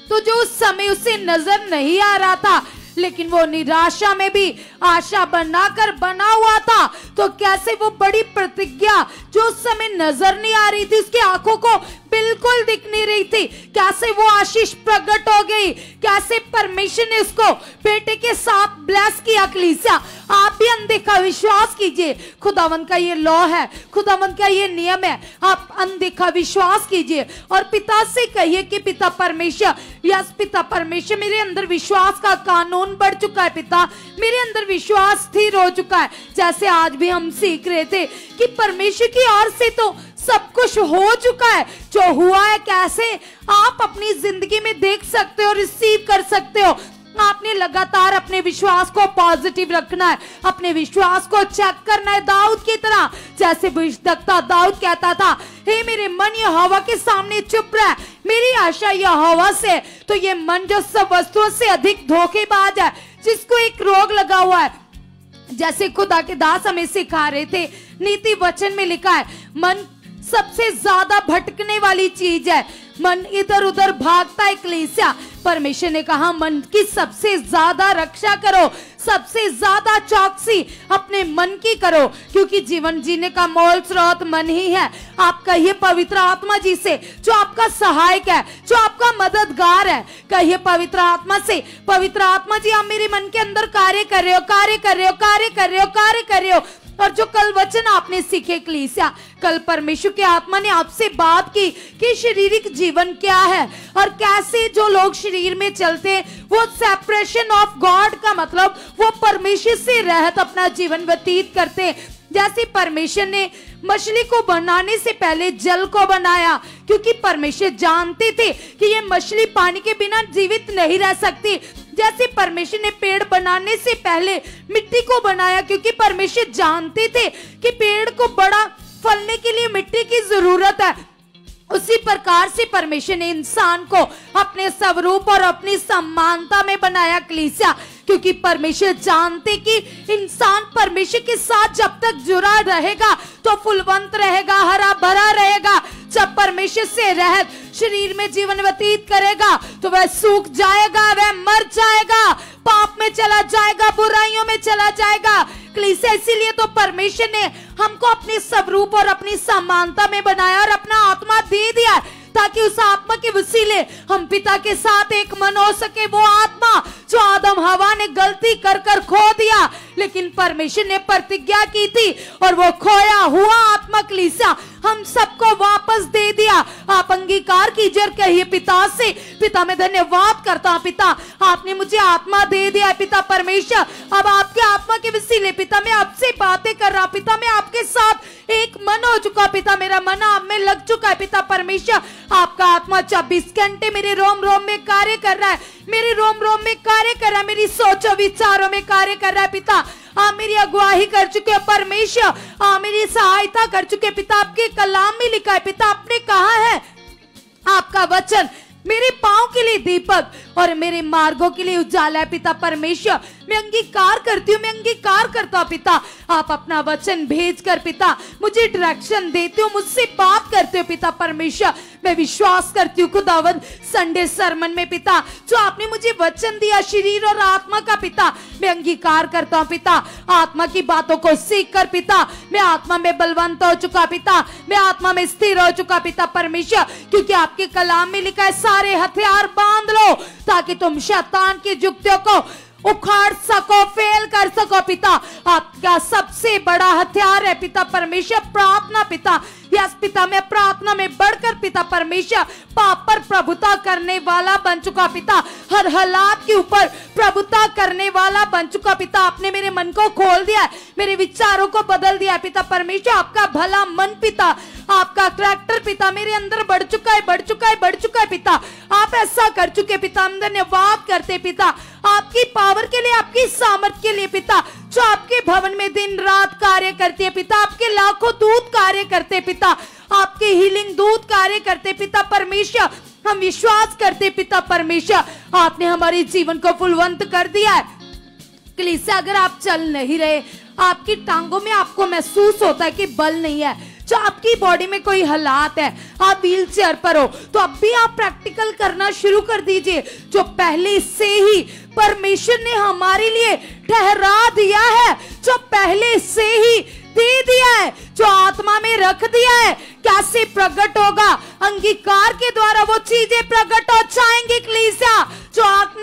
तो जो उस समय उसे नजर नहीं आ रहा था, लेकिन वो निराशा में भी आशा बनाकर बना हुआ था, तो कैसे वो बड़ी प्रतिज्ञा जो उस समय नजर नहीं आ रही थी, उसकी आंखों को बिल्कुल दिख नहीं रही थी, कैसे वो आशीष प्रकट हो गई, कैसे परमेश्वर ने उसको बेटे के साथ ब्लेस किया। कलीसिया आप भी अनदेखा विश्वास कीजिए, खुदावन का ये लॉ है, खुदावन का ये नियम है, आप अनदेखा विश्वास कीजिए और पिता से कहिए कि पिता परमेश्वर, यस पिता परमेश्वर, मेरे अंदर विश्वास का कानून बढ़ चुका है पिता, मेरे अंदर विश्वास स्थिर हो चुका है। जैसे आज भी हम सीख रहे थे कि परमेश्वर की ओर से तो सब कुछ हो चुका है, जो हुआ है कैसे आप अपनी जिंदगी में देख सकते हो, रिसीव कर सकते हो। आपने लगातार अपने विश्वास को पॉजिटिव रखना है, अपने विश्वास को चेक करना है दाऊद की तरह। जैसे भविष्यवक्ता दाऊद कहता था, हे मेरे मन यहोवा के सामने चुप रह, मेरी आशा यहोवा से। तो ये मन जो सब वस्तुओं से अधिक धोखेबाज है, जिसको एक रोग लगा हुआ है, जैसे खुदा के दास हमें सिखा रहे थे, नीति वचन में लिखा है मन सबसे ज्यादा भटकने वाली चीज है, मन इधर उधर भागता है। कलीसिया परमेश्वर ने कहा मन की सबसे ज्यादा रक्षा करो, सबसे ज्यादा चौकसी अपने मन की करो, क्योंकि जीवन जीने का मूल स्रोत मन ही है। आप कहिए पवित्र आत्मा जी से, जो आपका सहायक है, जो आपका मददगार है, कहिए पवित्र आत्मा से, पवित्र आत्मा जी आप मेरे मन के अंदर कार्य कर रहे हो, कार्य कर रहे हो, कार्य कर रहे हो, कार्य कर रहे हो। और जो कल वचन आपने सीखे कलीसिया, कल परमेश्वर के आत्मा ने आपसे बात की कि शारीरिक जीवन क्या है और कैसे जो लोग शरीर में चलते हैं वो सेपरेशन ऑफ गॉड का मतलब वो परमेश्वर से रहत अपना जीवन व्यतीत करते हैं। जैसे परमेश्वर ने मछली को बनाने से पहले जल को बनाया, क्योंकि परमेश्वर जानते थे कि ये मछली पानी के बिना जीवित नहीं रह सकती। जैसे परमेश्वर ने पेड़ बनाने से पहले मिट्टी को बनाया, क्योंकि परमेश्वर जानते थे कि पेड़ को बड़ा फलने के लिए मिट्टी की जरूरत है। उसी प्रकार से परमेश्वर ने इंसान को अपने स्वरूप और अपनी समानता में बनाया कलीसिया, क्योंकि परमेश्वर जानते कि इंसान परमेश्वर के साथ जब तक जुड़ा रहेगा तो फुलवंत रहेगा, हरा भरा रहेगा। जब परमेश्वर से रहत शरीर में जीवन व्यतीत करेगा तो वह सूख जाएगा, वह मर जाएगा, पाप में चला जाएगा, बुराइयों में चला जाएगा। कलीसिया इसीलिए तो परमेश्वर ने हमको अपने स्वरूप और अपनी समानता में बनाया और अपना आत्मा दे दिया, ताकि उस आत्मा के वसीले हम पिता के साथ एक मन हो सके। वो आत्मा जो आदम हवा ने गलती कर कर खो दिया, लेकिन परमेश्वर ने प्रतिज्ञा की थी और वो खोया हुआ आत्मा कलीसिया हम सबको वापस दे दिया। आप अंगीकार कीजिए और कहिए पिता से, पिता मैं धन्यवाद करता हूँ पिता, आपने मुझे आत्मा दे दिया पिता परमेश्वर। अब आपके आत्मा के वसीले पिता मैं आपसे बातें कर रहा हूँ पिता, मैं आपके साथ एक मन हो चुका पिता, मेरा मन आप में लग चुका है पिता परमेश्वर। आपका आत्मा 24 घंटे मेरे रोम रोम में कार्य कर रहा है, मेरे रोम रोम में कार्य कर रहा है, मेरी सोचो विचारों में कार्य कर रहा है पिता। आप मेरी अगुवाही कर चुके हैं परमेश्वर, आप मेरी सहायता कर चुके हैं पिता। आपके कलाम में लिखा है पिता, आपने कहा है आपका वचन मेरे पांव के लिए दीपक और मेरे मार्गों के लिए उजाला है पिता परमेश्वर। मैं अंगीकार करती हूँ, मैं अंगीकार करता हूँ पिता, आप अपना वचन भेज कर पिता मुझे डायरेक्शन देते हो, मुझसे बात करते हो पिता परमेश्वर। मैं विश्वास करती हूँ खुदावंद संडे सरमन में पिता जो आपने मुझे वचन दिया शरीर और आत्मा का पिता, मैं अंगीकार करता हूँ पिता। आत्मा की बातों को सीख कर पिता मैं आत्मा में बलवंत हो चुका पिता, मैं आत्मा में स्थिर हो चुका पिता परमेश्वर, क्योंकि आपके कलाम में लिखा है सारे हथियार बांध लो ताकि तुम शैतान की युक्तियों को उखाड़ सको, फेल कर सको पिता। आपका सबसे बड़ा हथियार है पिता परमेश्वर प्रार्थना पिता। यस पिता मैं प्रार्थना में बढ़कर पिता परमेश्वर पाप पर प्रभुता करने वाला बन चुका पिता, हर हालात के ऊपर प्रभुता करने वाला बन चुका पिता। आपने मेरे मन को खोल दिया है, मेरे विचारों को बदल दिया है पिता परमेश्वर। आपका भला मन पिता, आपका करैक्टर पिता मेरे अंदर बढ़ चुका है, बढ़ चुका है, बढ़ चुका है पिता। आप ऐसा कर चुके पिता, हम धन्यवाद करते पिता आपकी पावर के लिए, आपकी सामर्थ के लिए पिता, जो आपके भवन में दिन रात कार्य करती है पिता, आपके लाखों दूत कार्य करते पिता, आपके हीलिंग दूत कार्य करते पिता परमेश्वर। हम विश्वास करते पिता परमेश्वर, आपने हमारे जीवन को फुलवंत कर दिया है। कलीसिया अगर आप चल नहीं रहे, आपकी टांगों में आपको महसूस होता है कि बल नहीं है, जो आपकी बॉडी में कोई हालात है, आप व्हील चेयर पर हो, तो अब भी आप प्रैक्टिकल करना शुरू कर दीजिए। जो पहले से ही परमेश्वर ने हमारे लिए ठहरा दिया है, जो पहले से ही दे दिया है, जो आत्मा में रख दिया है, कैसे प्रकट होगा? अंगीकार के द्वारा वो चीजें प्रकट हो जाएंगी कलीसिया, जो आंख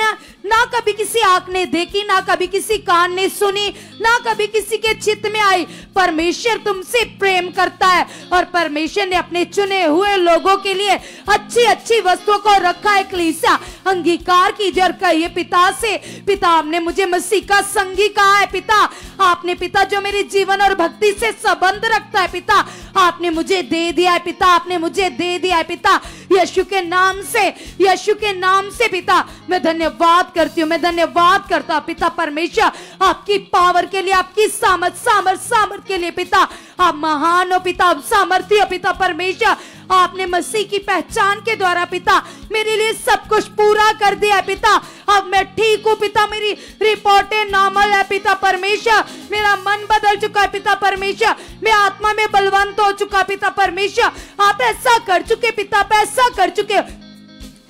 ना कभी किसी आंख ने देखी, ना कभी किसी कान ने सुनी, ना कभी किसी के चित्त में आई। परमेश्वर तुमसे प्रेम करता है और परमेश्वर ने अपने चुने हुए लोगों के लिए अच्छी अच्छी वस्तुओं को रखा है। कलीसिया अंगीकार कीजिए और कहिए पिता से, पिता आपने मुझे मसीह का संगी कहा है पिता, आपने पिता जो मेरे जीवन और भक्ति से संबंध रखता है पिता, आपने मुझे दे दिया है पिता, आपने मुझे दे दिया है पिता। यीशु के नाम से, यीशु के नाम से पिता मैं धन्यवाद करती हूँ, मैं धन्यवाद करता हूँ पिता परमेश्वर, आपकी पावर के लिए, आपकी सामर्थ के लिए पिता। आप महान हो पिता, आप सामर्थ्य हो पिता परमेश्वर। आपने मसीह की पहचान के द्वारा पिता मेरे लिए सब कुछ पूरा कर दिया है पिता। अब मैं ठीक हूँ पिता, मेरी रिपोर्टें नॉर्मल है पिता परमेश्वर, मेरा मन बदल चुका है पिता परमेश्वर, मैं आत्मा में बलवंत हो चुका पिता परमेश्वर। आप ऐसा कर चुके पिता, आप ऐसा कर चुके।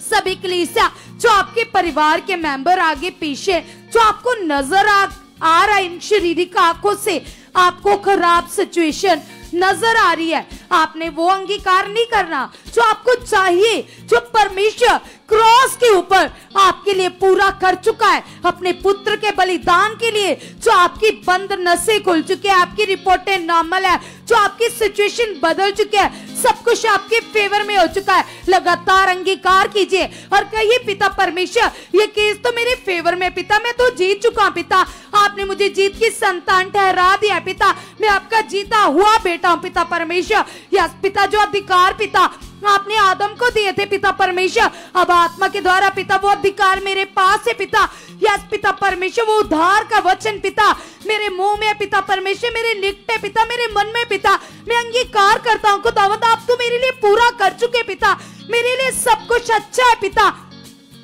सभी कलीसिया जो आपके परिवार के मेंबर आगे पीछे, जो आपको नजर आ रहा है इन शारीरिक आंखों से, आपको खराब सिचुएशन नजर आ रही है, आपने वो अंगीकार नहीं करना जो आपको चाहिए, जो परमेश्वर क्रॉस के ऊपर आपके लिए पूरा कर चुका है अपने पुत्र के बलिदान के लिए। जो आपकी बंद नसें खुल चुकी है, आपकी रिपोर्टें नॉर्मल है, जो आपकी सिचुएशन बदल चुकी है, सब कुछ आपके फेवर में हो चुका है। लगातार अंगीकार कीजिए और कहिए पिता परमेश्वर ये केस तो मेरे फेवर में पिता, मैं तो जीत चुका हूं पिता, आपने मुझे जीत की संतान ठहरा दिया पिता, मैं आपका जीता हुआ बेटा हूं पिता परमेश्वर। यस पिता, जो अधिकार पिता आपने आदम को दिए थे पिता परमेश्वर, अब आत्मा के द्वारा पिता वो अधिकार मेरे पास है पिता। यस पिता परमेश्वर, वो उद्धार का वचन पिता मेरे मुंह में पिता परमेश्वर, मेरे निकट है पिता, मेरे मन में पिता। मैं अंगीकार करता हूँ खुदावंद, आप तो मेरे लिए पूरा कर चुके पिता, मेरे लिए सब कुछ अच्छा है पिता,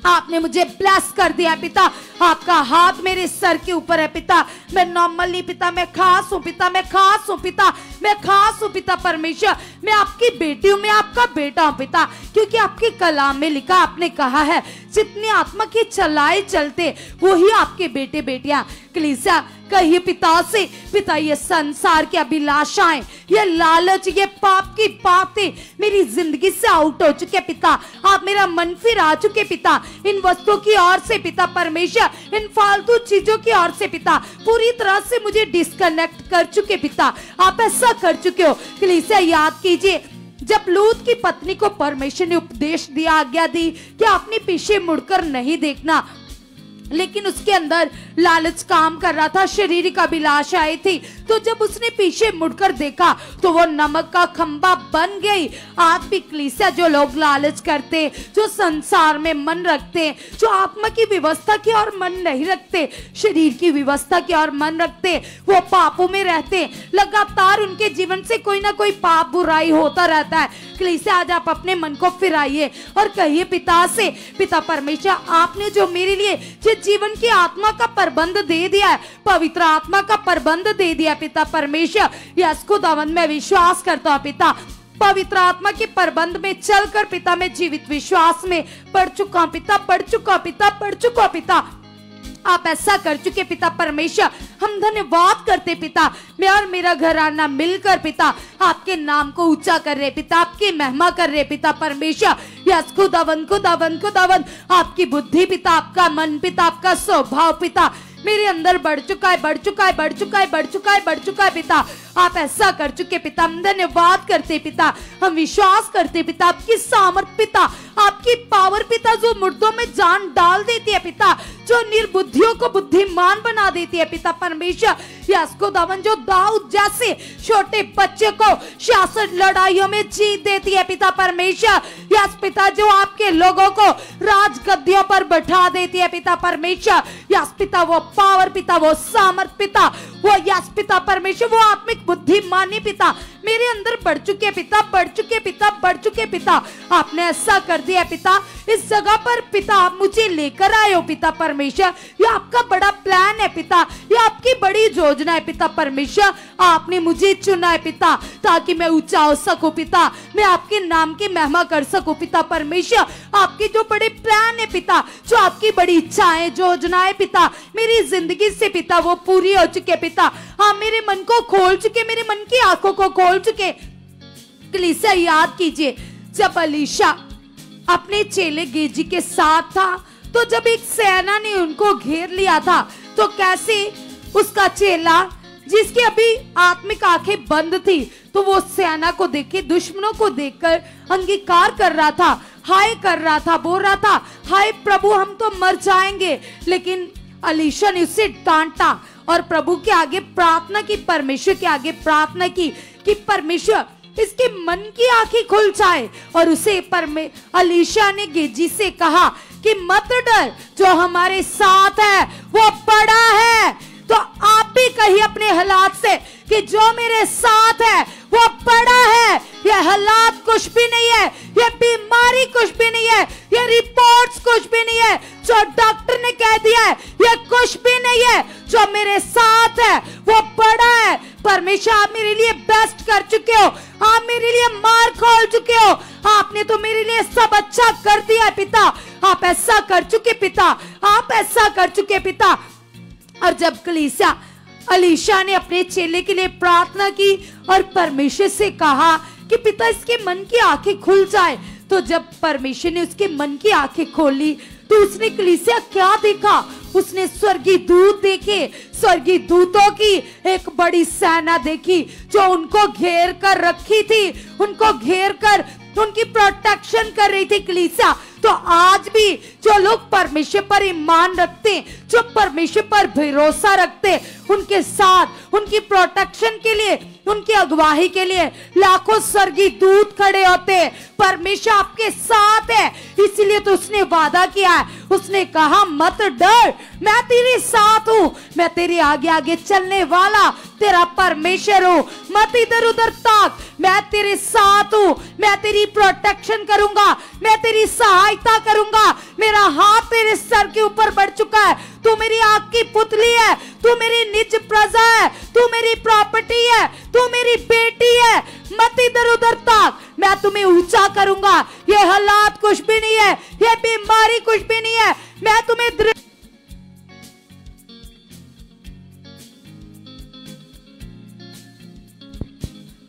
आपने मुझे ब्लेस कर दिया पिता, आपका हाथ मेरे सर के ऊपर है पिता। मैं नॉर्मल नहीं पिता, मैं खास हूँ पिता, मैं खास हूँ पिता, मैं खास हूँ पिता परमेश्वर। मैं आपकी बेटी हूँ, मैं आपका बेटा हूँ पिता, क्योंकि आपके कलाम में लिखा, आपने कहा है जितने आत्मा के चलाए चलते वही आपके बेटे बेटियां। कलीसिया कहिए पिता से, पिता ये संसार की अभिलाषाएं, ये लालच, ये पाप की बातें मेरी जिंदगी से आउट हो चुके पिता, आप मेरा मन फिरा चुके पिता, इन वस्तुओं की ओर से पिता परमेश्वर, इन फालतू चीजों की ओर से पिता पूरी तरह से मुझे डिस्कनेक्ट कर चुके पिता, आप ऐसा कर चुके हो। कलीसिया याद कीजिए, जब लूत की पत्नी को परमेश्वर ने उपदेश दिया, आज्ञा दी कि आपने पीछे मुड़कर नहीं देखना, लेकिन उसके अंदर लालच काम कर रहा था, शारीरिक अभिलाषा आई थी, तो जब उसने पीछे मुड़कर देखा तो वो नमक का खंबा बन गई। आप भी कलीसिया जो लोग लालच करते, जो संसार में मन रखते, जो आत्मा की व्यवस्था की और मन नहीं रखते, शरीर की व्यवस्था की और मन रखते, वो पापों में रहते, लगातार उनके जीवन से कोई ना कोई पाप बुराई होता रहता है। कलीसिया आज आप अपने मन को फिराइए और कहिए पिता से, पिता परमेश्वर आपने जो मेरे लिए जो जीवन की आत्मा का प्रबंध दे दिया है, पवित्र आत्मा का प्रबंध दे दिया पिता परमेश्वर, यस खुदावंद मैं विश्वास करता हूँ पिता, पवित्र आत्मा के प्रबंध में चलकर पिता मैं जीवित विश्वास में बढ़ चुका हूँ पिता, बढ़ चुका पिता, बढ़ चुका पिता, आप ऐसा कर चुके पिता परमेश्वर। हम धन्यवाद करते पिता, मैं और मेरा घराना मिलकर पिता आपके नाम को ऊंचा कर रहे पिता, आपकी महिमा कर रहे पिता परमेश्वर। यस खुदावंद खुदावंद खुदावंद, आपकी बुद्धि पिता, आपका मन पिता, आपका स्वभाव पिता मेरे अंदर बढ़ चुका है, बढ़ चुका है, बढ़ चुका है, बढ़ चुका है, बढ़ चुका है पिता, आप ऐसा कर चुके पिता। हम धन्यवाद करते पिता, हम विश्वास करते पिता, आपकी सामर्थ पिता, आपकी पावर पिता जो मुर्दों में जान डाल देती है पिता, जो निर्बुद्धियों को बुद्धिमान बना देती है पिता परमेश्वर। यस खुदावन, जो दाऊद जैसे छोटे बच्चे को शासन लड़ाइयों में जीत देती है पिता परमेश्वर। यस पिता, जो आपके लोगों को राज गद्दियों पर बैठा देती है पिता परमेश्वर। यस पिता, वो पावर पिता, वो सामर्थ पिता, वो यस पिता परमेश्वर, वो आत्मिक बुद्धिमानी पिता मेरे अंदर बढ़ चुके पिता, बढ़ चुके पिता, बढ़ चुके पिता। आपने ऐसा कर दिया पिता, इस जगह पर पिता आप मुझे लेकर आए हो पिता परमेश्वर। ये आपका बड़ा प्लान है पिता, ये आपकी बड़ी योजना है पिता परमेश्वर। आपने मुझे चुना है पिता ताकि मैं ऊंचा हो सकूं पिता, मैं आपके नाम की महिमा कर सकूं पिता परमेश्वर। आपके जो बड़े प्लान है पिता, जो आपकी बड़ी इच्छाएं योजनाएं पिता मेरी जिंदगी से पिता वो पूरी हो चुके पिता। हाँ, मेरे मन को खोल चुके, मेरे मन की आंखों को खोल चुके। कलीसिया याद कीजिए, जब अलीशा अपने चेले गेजी के साथ था, तो जब एक सेना ने उनको घेर लिया था, तो कैसे उसका चेला जिसकी अभी आत्मिक आंखें बंद थी, तो वो सेना को देख के, दुश्मनों को देखकर अंगीकार कर रहा था, हाय कर रहा था, बोल रहा था हाय प्रभु हम तो मर जाएंगे। लेकिन अलीशा ने उसे डांटा और प्रभु के आगे प्रार्थना की, परमेश्वर के आगे प्रार्थना की कि परमेश्वर इसके मन की आंखें खुल जाए। और उसे अलीशा ने गेजी से कहा कि मत डर, जो हमारे साथ है वो बड़ा है। तो आप भी कहिए अपने हालात से कि जो मेरे साथ है वो बड़ा है। ये हालात कुछ भी नहीं है, ये बीमारी कुछ भी नहीं है, ये रिपोर्ट्स कुछ भी नहीं है, जो डॉक्टर ने कह दिया है ये कुछ भी नहीं है। जो मेरे साथ है वो बड़ा है। परमेश्वर आप मेरे लिए बेस्ट कर चुके हो, आप मेरे लिए मार खोल चुके हो, आपने तो मेरे लिए सब अच्छा कर दिया है पिता। आप ऐसा कर चुके पिता, आप ऐसा कर चुके पिता। और जब कलीसिया अलीशा ने अपने चेले के लिए प्रार्थना की और परमेश्वर से कहा कि पिता इसके मन की आंखें खुल जाए, तो जब परमेश्वर ने उसके मन की आंखें खोली, तो उसने कलीसिया क्या देखा? उसने स्वर्गीय दूत देखे, स्वर्गीय दूतों की एक बड़ी सेना देखी जो उनको घेर कर रखी थी, उनको घेर कर उनकी प्रोटेक्शन कर रही थी कलीसिया। तो आज भी जो लोग परमेश्वर पर ईमान रखते, जो परमेश्वर पर भरोसा रखते, उनके साथ उनकी प्रोटेक्शन के लिए, उनकी अगुवाई के लिए लाखों स्वर्गीय दूत खड़े होते। परमेश्वर आपके साथ है, इसीलिए तो उसने वादा किया है, उसने कहा मत डर, मैं तेरे साथ हूँ, मैं तेरे आगे आगे चलने वाला तेरा परमेश्वर हूँ। मत इधर उधर ताक, मैं तेरे साथ हूँ, मैं तेरी प्रोटेक्शन करूंगा, मैं तेरी सहायता करूंगा। मेरा हाथ तेरे सर के ऊपर बढ़ चुका है, तू मेरी आंख की पुतली है, तू मेरी निज प्रजा है, तू मेरी प्रॉपर्टी है, तू मेरी बेटी है। मत इधर उधर ताक, मैं तुम्हें ऊंचा करूंगा। ये हालात कुछ भी नहीं है, ये बीमारी कुछ भी नहीं है, मैं तुम्हें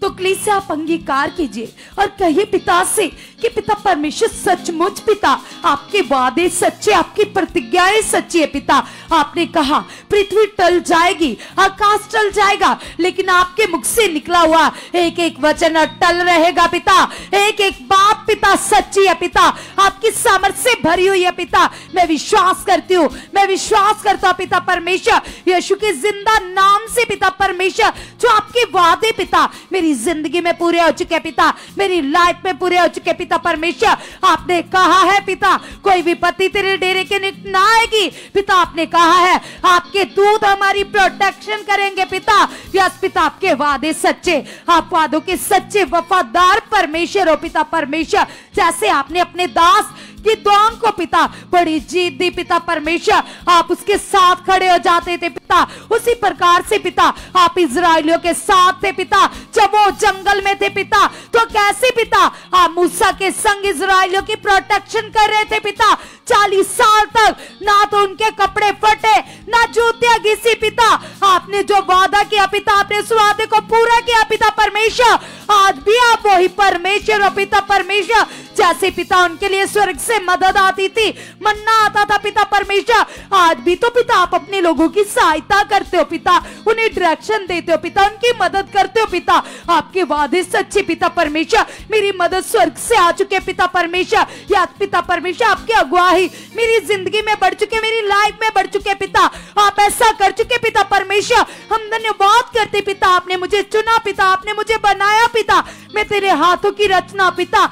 तो कलीसिया आप अंगीकार कीजिए और कहिए पिता से कि पिता परमेश्वर सचमुच पिता आपके वादे सच्चे, आपकी प्रतिज्ञाएं सच्ची है पिता। आपने कहा पृथ्वी टल जाएगी, आकाश टल जाएगा, लेकिन आपके मुख से निकला हुआ एक एक वचन अटल रहेगा पिता। एक एक बात पिता सच्ची है पिता, आपकी सामर्थ से भरी हुई है पिता। मैं विश्वास करती हूँ, मैं विश्वास करता हूँ पिता परमेश्वर, यीशु के जिंदा नाम से पिता परमेश्वर, जो आपके वादे पिता मेरी जिंदगी में पूरे हो चुके पिता, मेरी लाइफ में पूरे हो चुके पिता परमेश्वर। आपने कहा है पिता कोई विपत्ति तेरे डेरे के निकट ना आएगी पिता। आपने कहा है आपके दूत हमारी प्रोटेक्शन करेंगे पिता। यस पिता, आपके वादे सच्चे, आप वादों के सच्चे वफादार परमेश्वर हो पिता परमेश्वर। जैसे आपने अपने दास की दुआओं को पिता बड़ी जीत दी पिता परमेश्वर, आप उसके साथ खड़े हो जाते थे पिता। उसी प्रकार से पिता आप इजराइलियों के साथ थे पिता, जब वो जंगल में थे पिता, तो कैसे पिता आप मूसा के संग इजराइलियों की प्रोटेक्शन कर रहे थे पिता। 40 साल तक ना तो उनके कपड़े फटे, ना जूतियां घिसी पिता। आपने जो वादा किया पिता, आपने उस वादे को पूरा किया पिता परमेश्वर। आज भी आप वही परमेश्वर हो पिता परमेश्वर, जैसे पिता उनके लिए स्वर्ग से मदद आती थी, मन्ना आता था पिता परमेश्वर, आज भी तो पिता आप अपने लोगों की सहायता करते हो पिता, उन्हें डायरेक्शन देते हो पिता, उनकी मदद करते हो पिता। आपके वादे सच्चे पिता परमेश्वर, मेरी मदद स्वर्ग से आ चुके पिता परमेश्वर। या पिता परमेश्वर आपकी अगुवाई मेरी जिंदगी में बढ़ चुके, मेरी लाइफ में बढ़ चुके पिता, आप ऐसा कर चुके पिता परमेश्वर। हम धन्यवाद करते पिता, आपने मुझे चुना पिता, आपने मुझे बनाया पिता, मैं तेरे हाथों की रचना पिता,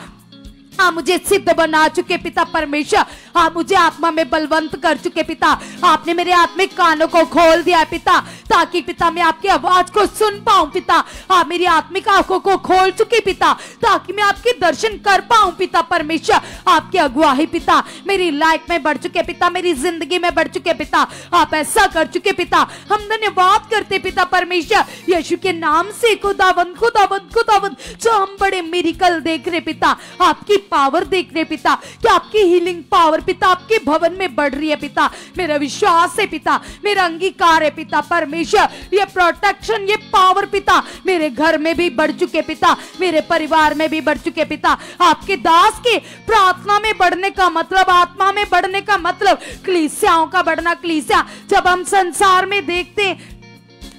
आप मुझे सिद्ध बना चुके पिता परमेश्वर, आप मुझे आत्मा में बलवंत कर चुके पिता, आपने मेरे आत्मिक कानों को खोल दिया पिता, ताकि पिता मैं आपकी आवाज को सुन पाऊं पिता। आप मेरी आत्मिक आंखों को खोल चुके पिता, ताकि मैं आपके दर्शन कर पाऊं पिता परमेश्वर। आपकी अगुवाई पिता मेरी लाइफ में बढ़ चुके पिता, मेरी जिंदगी में बढ़ चुके पिता, आप ऐसा कर चुके पिता। हम धन्यवाद करते पिता परमेश्वर, यीशु के नाम से खुदावंद खुदावंद खुदावंद, जो हम बड़े मिरेकल देख रहे पिता, आपकी पावर देख रहे पिता, कि आपकी हीलिंग पावर पिता आपके भवन में बढ़ रही है पिता। मेरा विश्वास है पिता, मेरा अंगीकार है पिता परमेश्वर, ये प्रोटेक्शन, ये पावर पिता मेरे घर में भी बढ़ चुके पिता, मेरे परिवार में भी बढ़ चुके पिता। आपके दास के प्रार्थना में बढ़ने का मतलब, आत्मा में बढ़ने का मतलब कलीसियाओं का बढ़ना। कलीसिया जब हम संसार में देखते हैं,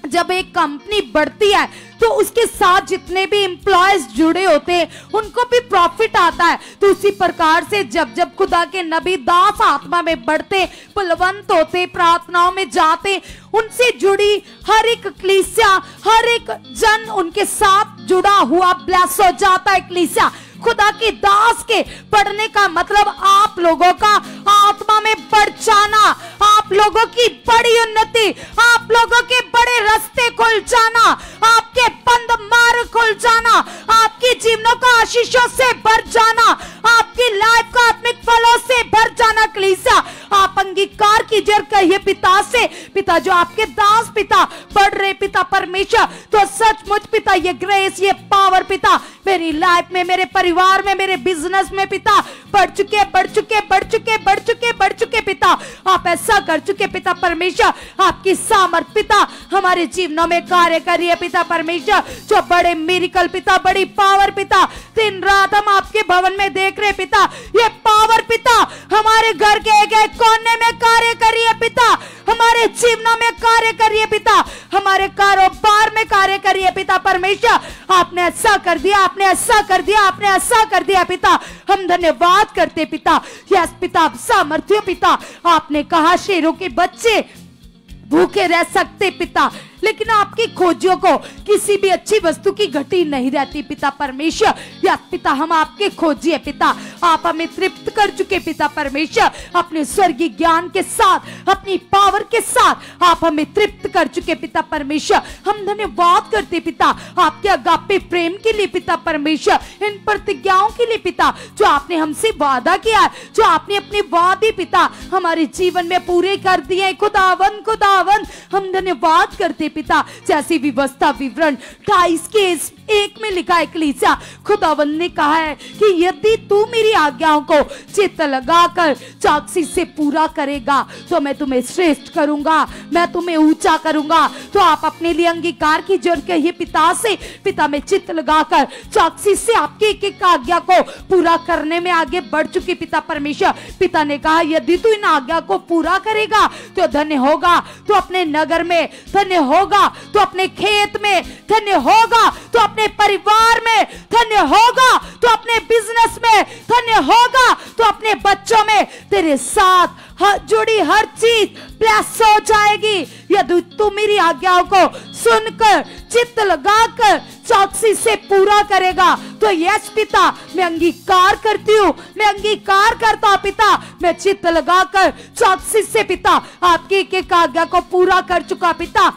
जब एक कंपनी बढ़ती है तो उसके साथ जितने भी एम्प्लॉयज जुड़े होते हैं उनको भी प्रॉफिट आता है। तो उसी प्रकार से जब जब खुदा के नबी दास आत्मा में बढ़ते, बलवंत होते, प्रार्थनाओं में जाते, उनसे जुड़ी हर एक कलीसिया, हर एक जन उनके साथ जुड़ा हुआ ब्लेस हो जाता है। कलीसिया खुदा के दास के पढ़ने का मतलब आप लोगों का आत्मा में बढ़ जाना, आप लोगों की बड़ी उन्नति, आप लोगों के बड़े रास्ते खुल जाना, आपके बंद मार्ग खुल जाना, आपकी जीवनों का आशीषों से भर जाना, आपकी लाइफ का आत्मिक फलों से भर जाना। कलीसिया आप अंगीकार कीजिए और कहिए पिता से, पिता जो आपके दास पिता बढ़ रहे पिता परमेश्वर, तो सचमुच पिता ये ग्रेस, ये पावर पिता मेरी लाइफ में, मेरे परिवार में, मेरे बिजनेस में पिता बढ़ चुके बढ़ चुके बढ़ चुके बढ़ चुके बढ़ चुके पिता। आप ऐसा कर चुके पिता परमेश्वर, आपकी सामर्थ पिता हमारे जीवनों में कार्य करिए पिता परमेश्वर, जो बड़े मिरेकल पिता, बड़ी पावर पिता दिन रात हम आपके भवन में देख रहे पिता। ये पावर पिता हमारे घर के एक एक कोने में कार्य करिए पिता, हमारे जीवनों में कार्य करिए पिता, हमारे कारोबार में कार्य करिए पिता परमेश्वर। आपने ऐसा कर दिया, आपने ऐसा कर दिया, आपने ऐसा कर दिया पिता, हम धन्यवाद करते पिता। यस पिता आप सामर्थ्य पिता, आपने कहा शेरों के बच्चे भूखे रह सकते पिता, लेकिन आपकी खोजियों को किसी भी अच्छी वस्तु की घटी नहीं रहती पिता परमेश्वर। या पिता हम आपके खोजी है पिता, आप हमें तृप्त कर चुके पिता परमेश्वर, अपने स्वर्गीय ज्ञान के साथ, अपनी पावर के साथ आप हमें तृप्त कर चुके पिता परमेश्वर। हम धन्यवाद करते पिता आपके अगापे प्रेम के लिए पिता परमेश्वर, इन प्रतिज्ञाओं के लिए पिता जो आपने हमसे वादा किया, जो आपने अपने वादे पिता हमारे जीवन में पूरे कर दिए। खुदावन खुदावन हम धन्यवाद करते पिता। जैसी व्यवस्था विवरण 28 के 1 में लिखा है कलीसिया, खुदावंद ने कहा है कि यदि तू मेरी आज्ञाओं को चित्त लगाकर चौकसी से पूरा करेगा तो मैं तुम्हें श्रेष्ठ करूंगा, मैं तुम्हें ऊंचा करूंगा। तो आप अपने लिए अंगीकार की जरूरत कहिए पिता से, पिता में चित्त लगाकर चौकसी से आपके एक एक आज्ञा को पूरा करने में आगे बढ़ चुकी पिता परमेश्वर। पिता ने कहा यदि तू इन आज्ञा को पूरा करेगा तो धन्य होगा, तो अपने नगर में धन्य होगा, तो अपने खेत में धन्य होगा, तो अपने परिवार में धन्य होगा, तो अपने बिजनेस में धन्य होगा, तो अपने बच्चों में तेरे साथ जुड़ी हर चीज ब्लेस हो जाएगी। यदि तू मेरी आज्ञाओं को सुनकर चित्त लगाकर चौकसी से पूरा करेगा तो यस पिता मैं अंगीकार करती हूँ, मैं अंगीकार करता हूँ पिता, मैं चित्त लगाकर चौकसी से पिता आपकी एक एक आज्ञा को पूरा कर चुका पिता।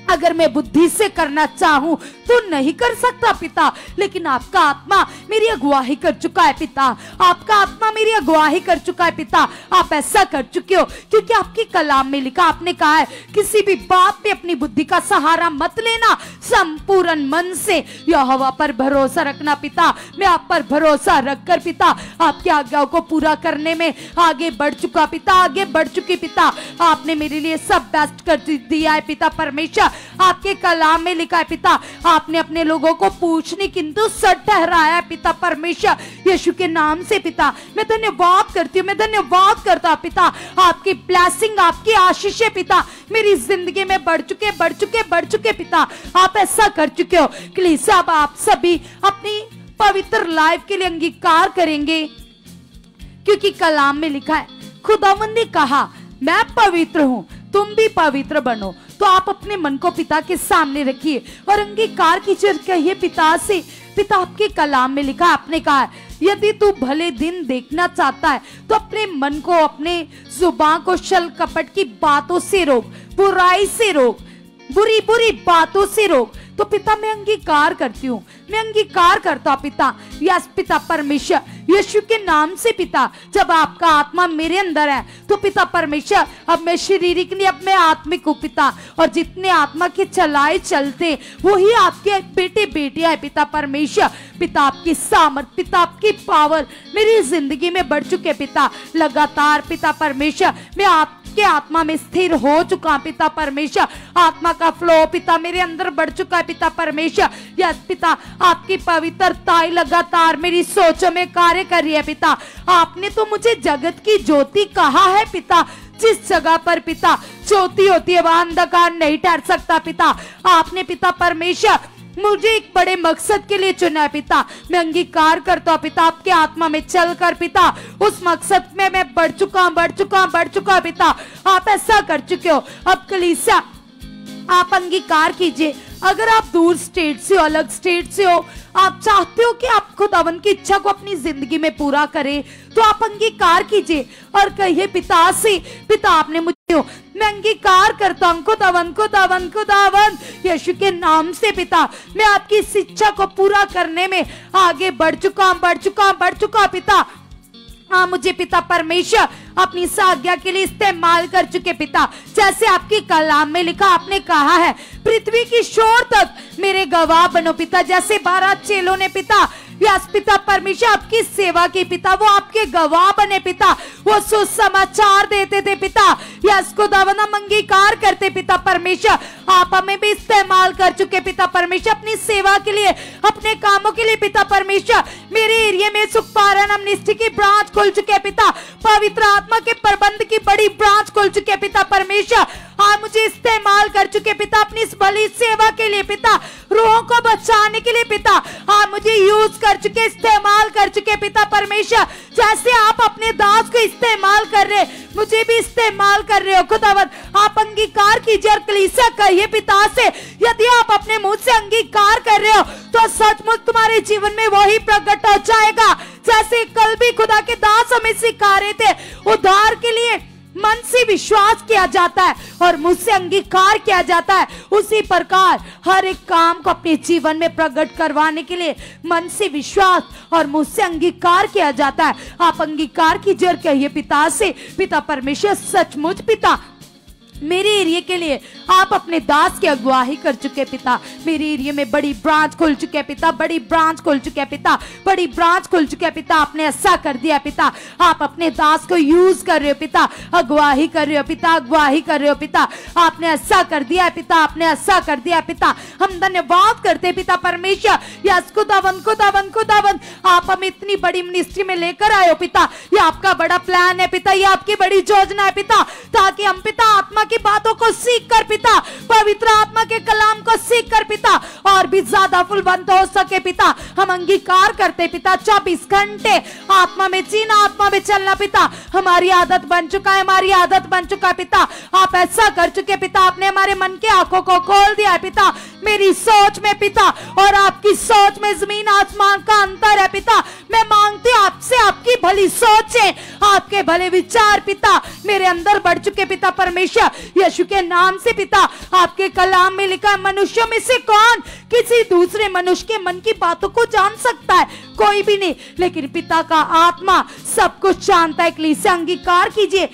अगर मैं बुद्धि से करना चाहूं तो नहीं कर सकता पिता, लेकिन आपका आत्मा मेरी अगुवाई कर चुका है पिता, आपका आत्मा मेरी अगुवाही कर चुका है पिता। आप ऐसा कर चुके हो क्योंकि आपकी कलाम में लिखा, आपने कहा है किसी भी बात पे अपनी बुद्धि का सहारा मत लेना, संपूर्ण मन से यहोवा पर भरोसा रखना पिता। मैं आप पर भरोसा रखकर पिता आपकी आज्ञाओं को पूरा करने में आगे बढ़ चुका पिता, आगे बढ़ चुकी पिता। आपने मेरे लिए सब बेस्ट कर दिया है पिता परमेश्वर। आपके कलाम में लिखा है पिता, आपने अपने लोगों को पूछने किंतु सट ठहराया है पिता परमेश्वर, यीशु के नाम से पिता। मैं धन्यवाद करती हूँ, मैं धन्यवाद करता हूँ पिता। आपकी ब्लेसिंग, आपकी आशीष पिता मेरी जिंदगी में बढ़ चुके पिता। आप ऐसा कर चुके हो। कलीसिया, अब आप सभी अपनी पवित्र लाइफ के लिए अंगीकार करेंगे क्योंकि कलाम में लिखा है, खुदावंद ने कहा मैं पवित्र हूं, तुम भी पवित्र बनो। तो आप अपने मन को पिता के सामने रखिए और अंगीकार कीजिए, कहिए पिता से, पिता आपके कलाम में लिखा, आपने कहा यदि तू भले दिन देखना चाहता है तो अपने मन को, अपने जुबान को छल कपट की बातों से रोक, बुराई से रोक, बुरी बुरी बातों से रोक। तो पिता मैं अंगीकार करती हूँ, मैं अंगीकार करता हूँ पिता। यस पिता परमेश्वर, यीशु के नाम से पिता, जब आपका आत्मा मेरे अंदर है तो पिता परमेश्वर अब मैं शारीरिक नहीं, अब मैं आत्मिक हूँ पिता। और जितने आत्मा के चलाए चलते वही आपके बेटे बेटियां है पिता परमेश्वर। पिता आपकी सामर्थ, पिता आपकी पावर मेरी जिंदगी में बढ़ चुके पिता। लगातार पिता परमेश्वर मैं आपके आत्मा में स्थिर हो चुका पिता परमेश्वर। आत्मा का फ्लो पिता मेरे अंदर बढ़ चुका है पिता परमेश्वर। यस पिता, आपकी पवित्रता लगातार मेरी सोचों में कार्य कर रही है पिता। आपने तो मुझे जगत की ज्योति कहा है पिता। जिस जगह पर पिता ज्योति होती है वहां अंधकार नहीं ठहर सकता पिता। आपने पिता परमेश्वर मुझे एक बड़े मकसद के लिए चुना है पिता। मैं अंगीकार करता हूँ पिता, आपके आत्मा में चलकर पिता उस मकसद में मैं बढ़ चुका पिता। आप ऐसा कर चुके हो। अब कलीसिया आप अंगीकार कीजिए, अगर आप दूर स्टेट से हो, अलग स्टेट से हो, आप चाहते हो कि आप खुदावन की इच्छा को अपनी जिंदगी में पूरा करें, तो आप अंगीकार कीजिए और कहिए पिता से, पिता आपने मुझे, मैं अंगीकार करता हूँ खुदावन यीशु के नाम से पिता। मैं आपकी इस इच्छा को पूरा करने में आगे बढ़ चुका पिता। हाँ, मुझे पिता परमेश्वर अपनी इस आज्ञा के लिए इस्तेमाल कर चुके पिता। जैसे आपकी कलाम में लिखा, आपने कहा है पृथ्वी की छोर तक मेरे गवाह बनो पिता। जैसे 12 चेलों ने पिता, यस पिता परमेश्वर आपकी सेवा की पिता, वो आपके गवाह बने पिता, वो सुसमाचार देते थे पिता। यस खुदावंद हम अंगीकार करते पिता परमेश्वर, आप हमें भी इस्तेमाल कर चुके पिता परमेश्वर अपनी सेवा के लिए, अपने कामों के लिए पिता परमेश्वर। मेरे एरिया में सुखपारण एमनेस्टी की ब्रांच खुल चुके पिता, पवित्र आत्मा के प्रबंध की बड़ी ब्रांच खुल चुके पिता परमेश्वर। आप मुझे इस्तेमाल कर चुके पिता अपनी इस भली सेवा के लिए पिता, रूहों को बचाने के लिए पिता। आप मुझे यूज कर चुके, इस्तेमाल कर चुके पिता परमेश्वर। जैसे आप अपने दास को इस्तेमाल कर रहे, मुझे भी इस्तेमाल कर रहे हो खुदावंद। आप अंगीकार कीजिए और कलीसिया कहिए पिता से, यदि आप अपने मुंह से अंगीकार कर रहे हो तो सचमुच तुम्हारे जीवन में वही प्रकट हो जाएगा। जैसे कल भी खुदा के दास हमें सिखा रहे थे, उद्धार के लिए मन से विश्वास किया जाता है और मुझसे अंगीकार किया जाता है, उसी प्रकार हर एक काम को अपने जीवन में प्रकट करवाने के लिए मन से विश्वास और मुझसे अंगीकार किया जाता है। आप अंगीकार कीजिए और कहिए पिता से, पिता परमेश्वर सचमुच पिता मेरे एरिया के लिए आप अपने दास की अगुवाही कर चुके पिता। मेरे एरिया में बड़ी ब्रांच खुल चुके पिता, बड़ी ब्रांच खुल चुके पिता, बड़ी ब्रांच खुल चुके पिता। आपने ऐसा कर दिया पिता, आप अपने दास को यूज कर रहे हो पिता, अगुवाही कर रहे हो पिता, अगुवाही कर रहे हो पिता। आपने ऐसा कर दिया पिता, आपने ऐसा कर दिया पिता। हम धन्यवाद करते पिता परमेश्वर। यस खुदावंद आप हमें इतनी बड़ी मिनिस्ट्री में लेकर आए हो पिता। ये आपका बड़ा प्लान है पिता, ये आपकी बड़ी योजना है पिता, ताकि हम पिता आत्मा की बातों को सीख कर पिता, पवित्र आत्मा के कलाम को सीख कर पिता और भी ज्यादा फुलवंत हो सके पिता। हम अंगीकार करते पिता 24 घंटे आत्मा में जीना, आत्मा में चलना पिता हमारी आदत बन चुका है, हमारी आदत बन चुका है पिता। आप ऐसा कर चुके पिता, आपने हमारे मन के आंखों को खोल दिया है पिता। मेरी सोच में पिता और आपकी सोच में जमीन आसमान का अंतर है पिता। मैं मांगती हूँ आपसे आपकी भली सोचें, आपके भले विचार पिता मेरे अंदर बढ़ चुके पिता परमेश्वर यीशु के नाम से पिता। आपके कलाम में लिखा है, मनुष्यों में से कौन किसी दूसरे मनुष्य के मन की बातों को जान सकता है? कोई भी नहीं, लेकिन पिता का आत्मा सब कुछ जानता है। कलीसिया अंगीकार कीजिए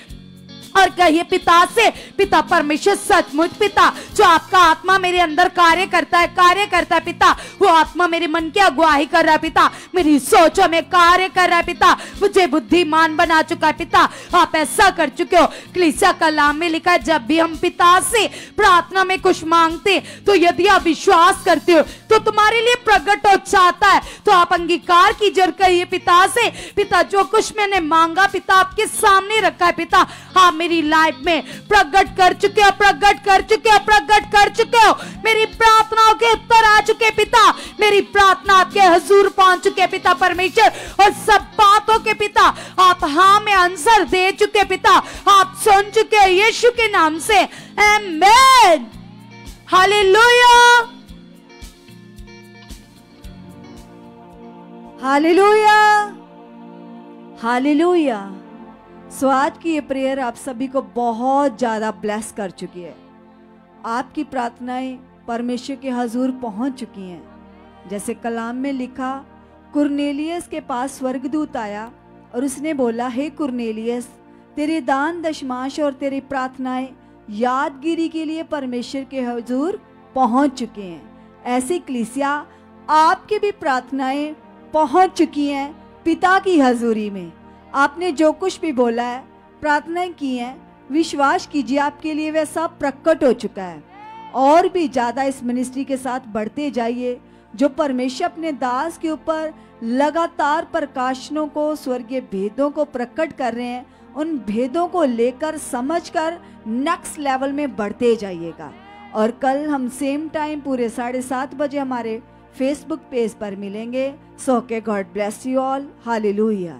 और कहिए पिता से, पिता परमेश्वर सचमुच पिता जो आपका आत्मा मेरे अंदर कार्य करता है पिता, वो आत्मा मेरे मन की अगुवाई कर रहा है पिता, मेरी सोचों में कार्य कर रहा है पिता, मुझे बुद्धिमान बना चुका है पिता। आप ऐसा कर चुके हो। कलीसिया कलाम में लिखा है, जब भी हम पिता से प्रार्थना में कुछ मांगते तो यदि आप विश्वास करते हो तो तुम्हारे लिए प्रकट हो जाता है। तो आप अंगीकार कीजिए और कहिए पिता से, पिता जो कुछ मैंने मांगा पिता आपके सामने रखा है पिता, आप मेरी लाइफ में प्रकट कर चुके हो, प्रकट कर चुके हो, प्रकट कर चुके हो। मेरी प्रार्थनाओं के उत्तर आ चुके पिता, मेरी प्रार्थना आपके हुजूर पहुंच चुके पिता परमेश्वर, और सब बातों के पिता आप हाँ में आंसर दे चुके पिता, आप सुन चुके यीशु के नाम से। आमीन, हालेलुया, हालेलुया, हालेलुया। सो आज की ये प्रेयर आप सभी को बहुत ज़्यादा ब्लेस कर चुकी है। आपकी प्रार्थनाएं परमेश्वर के हजूर पहुंच चुकी हैं। जैसे कलाम में लिखा, कुरनेलियस के पास स्वर्गदूत आया और उसने बोला, हे कुरनेलियस, तेरे दान दशमांश और तेरी प्रार्थनाएं यादगिरी के लिए परमेश्वर के हजूर पहुंच चुके हैं। ऐसी कलीसिया आपकी भी प्रार्थनाएं पहुंच चुकी हैं पिता की हजूरी में। आपने जो कुछ भी बोला है, प्रार्थनाएं की हैं, विश्वास कीजिए आपके लिए वह सब प्रकट हो चुका है। और भी ज़्यादा इस मिनिस्ट्री के साथ बढ़ते जाइए, जो परमेश्वर अपने दास के ऊपर लगातार प्रकाशनों को, स्वर्गीय भेदों को प्रकट कर रहे हैं, उन भेदों को लेकर समझकर नेक्स्ट लेवल में बढ़ते जाइएगा। और कल हम सेम टाइम पूरे 7:30 बजे हमारे फेसबुक पेज पर मिलेंगे। सो के God bless you all, hallelujah.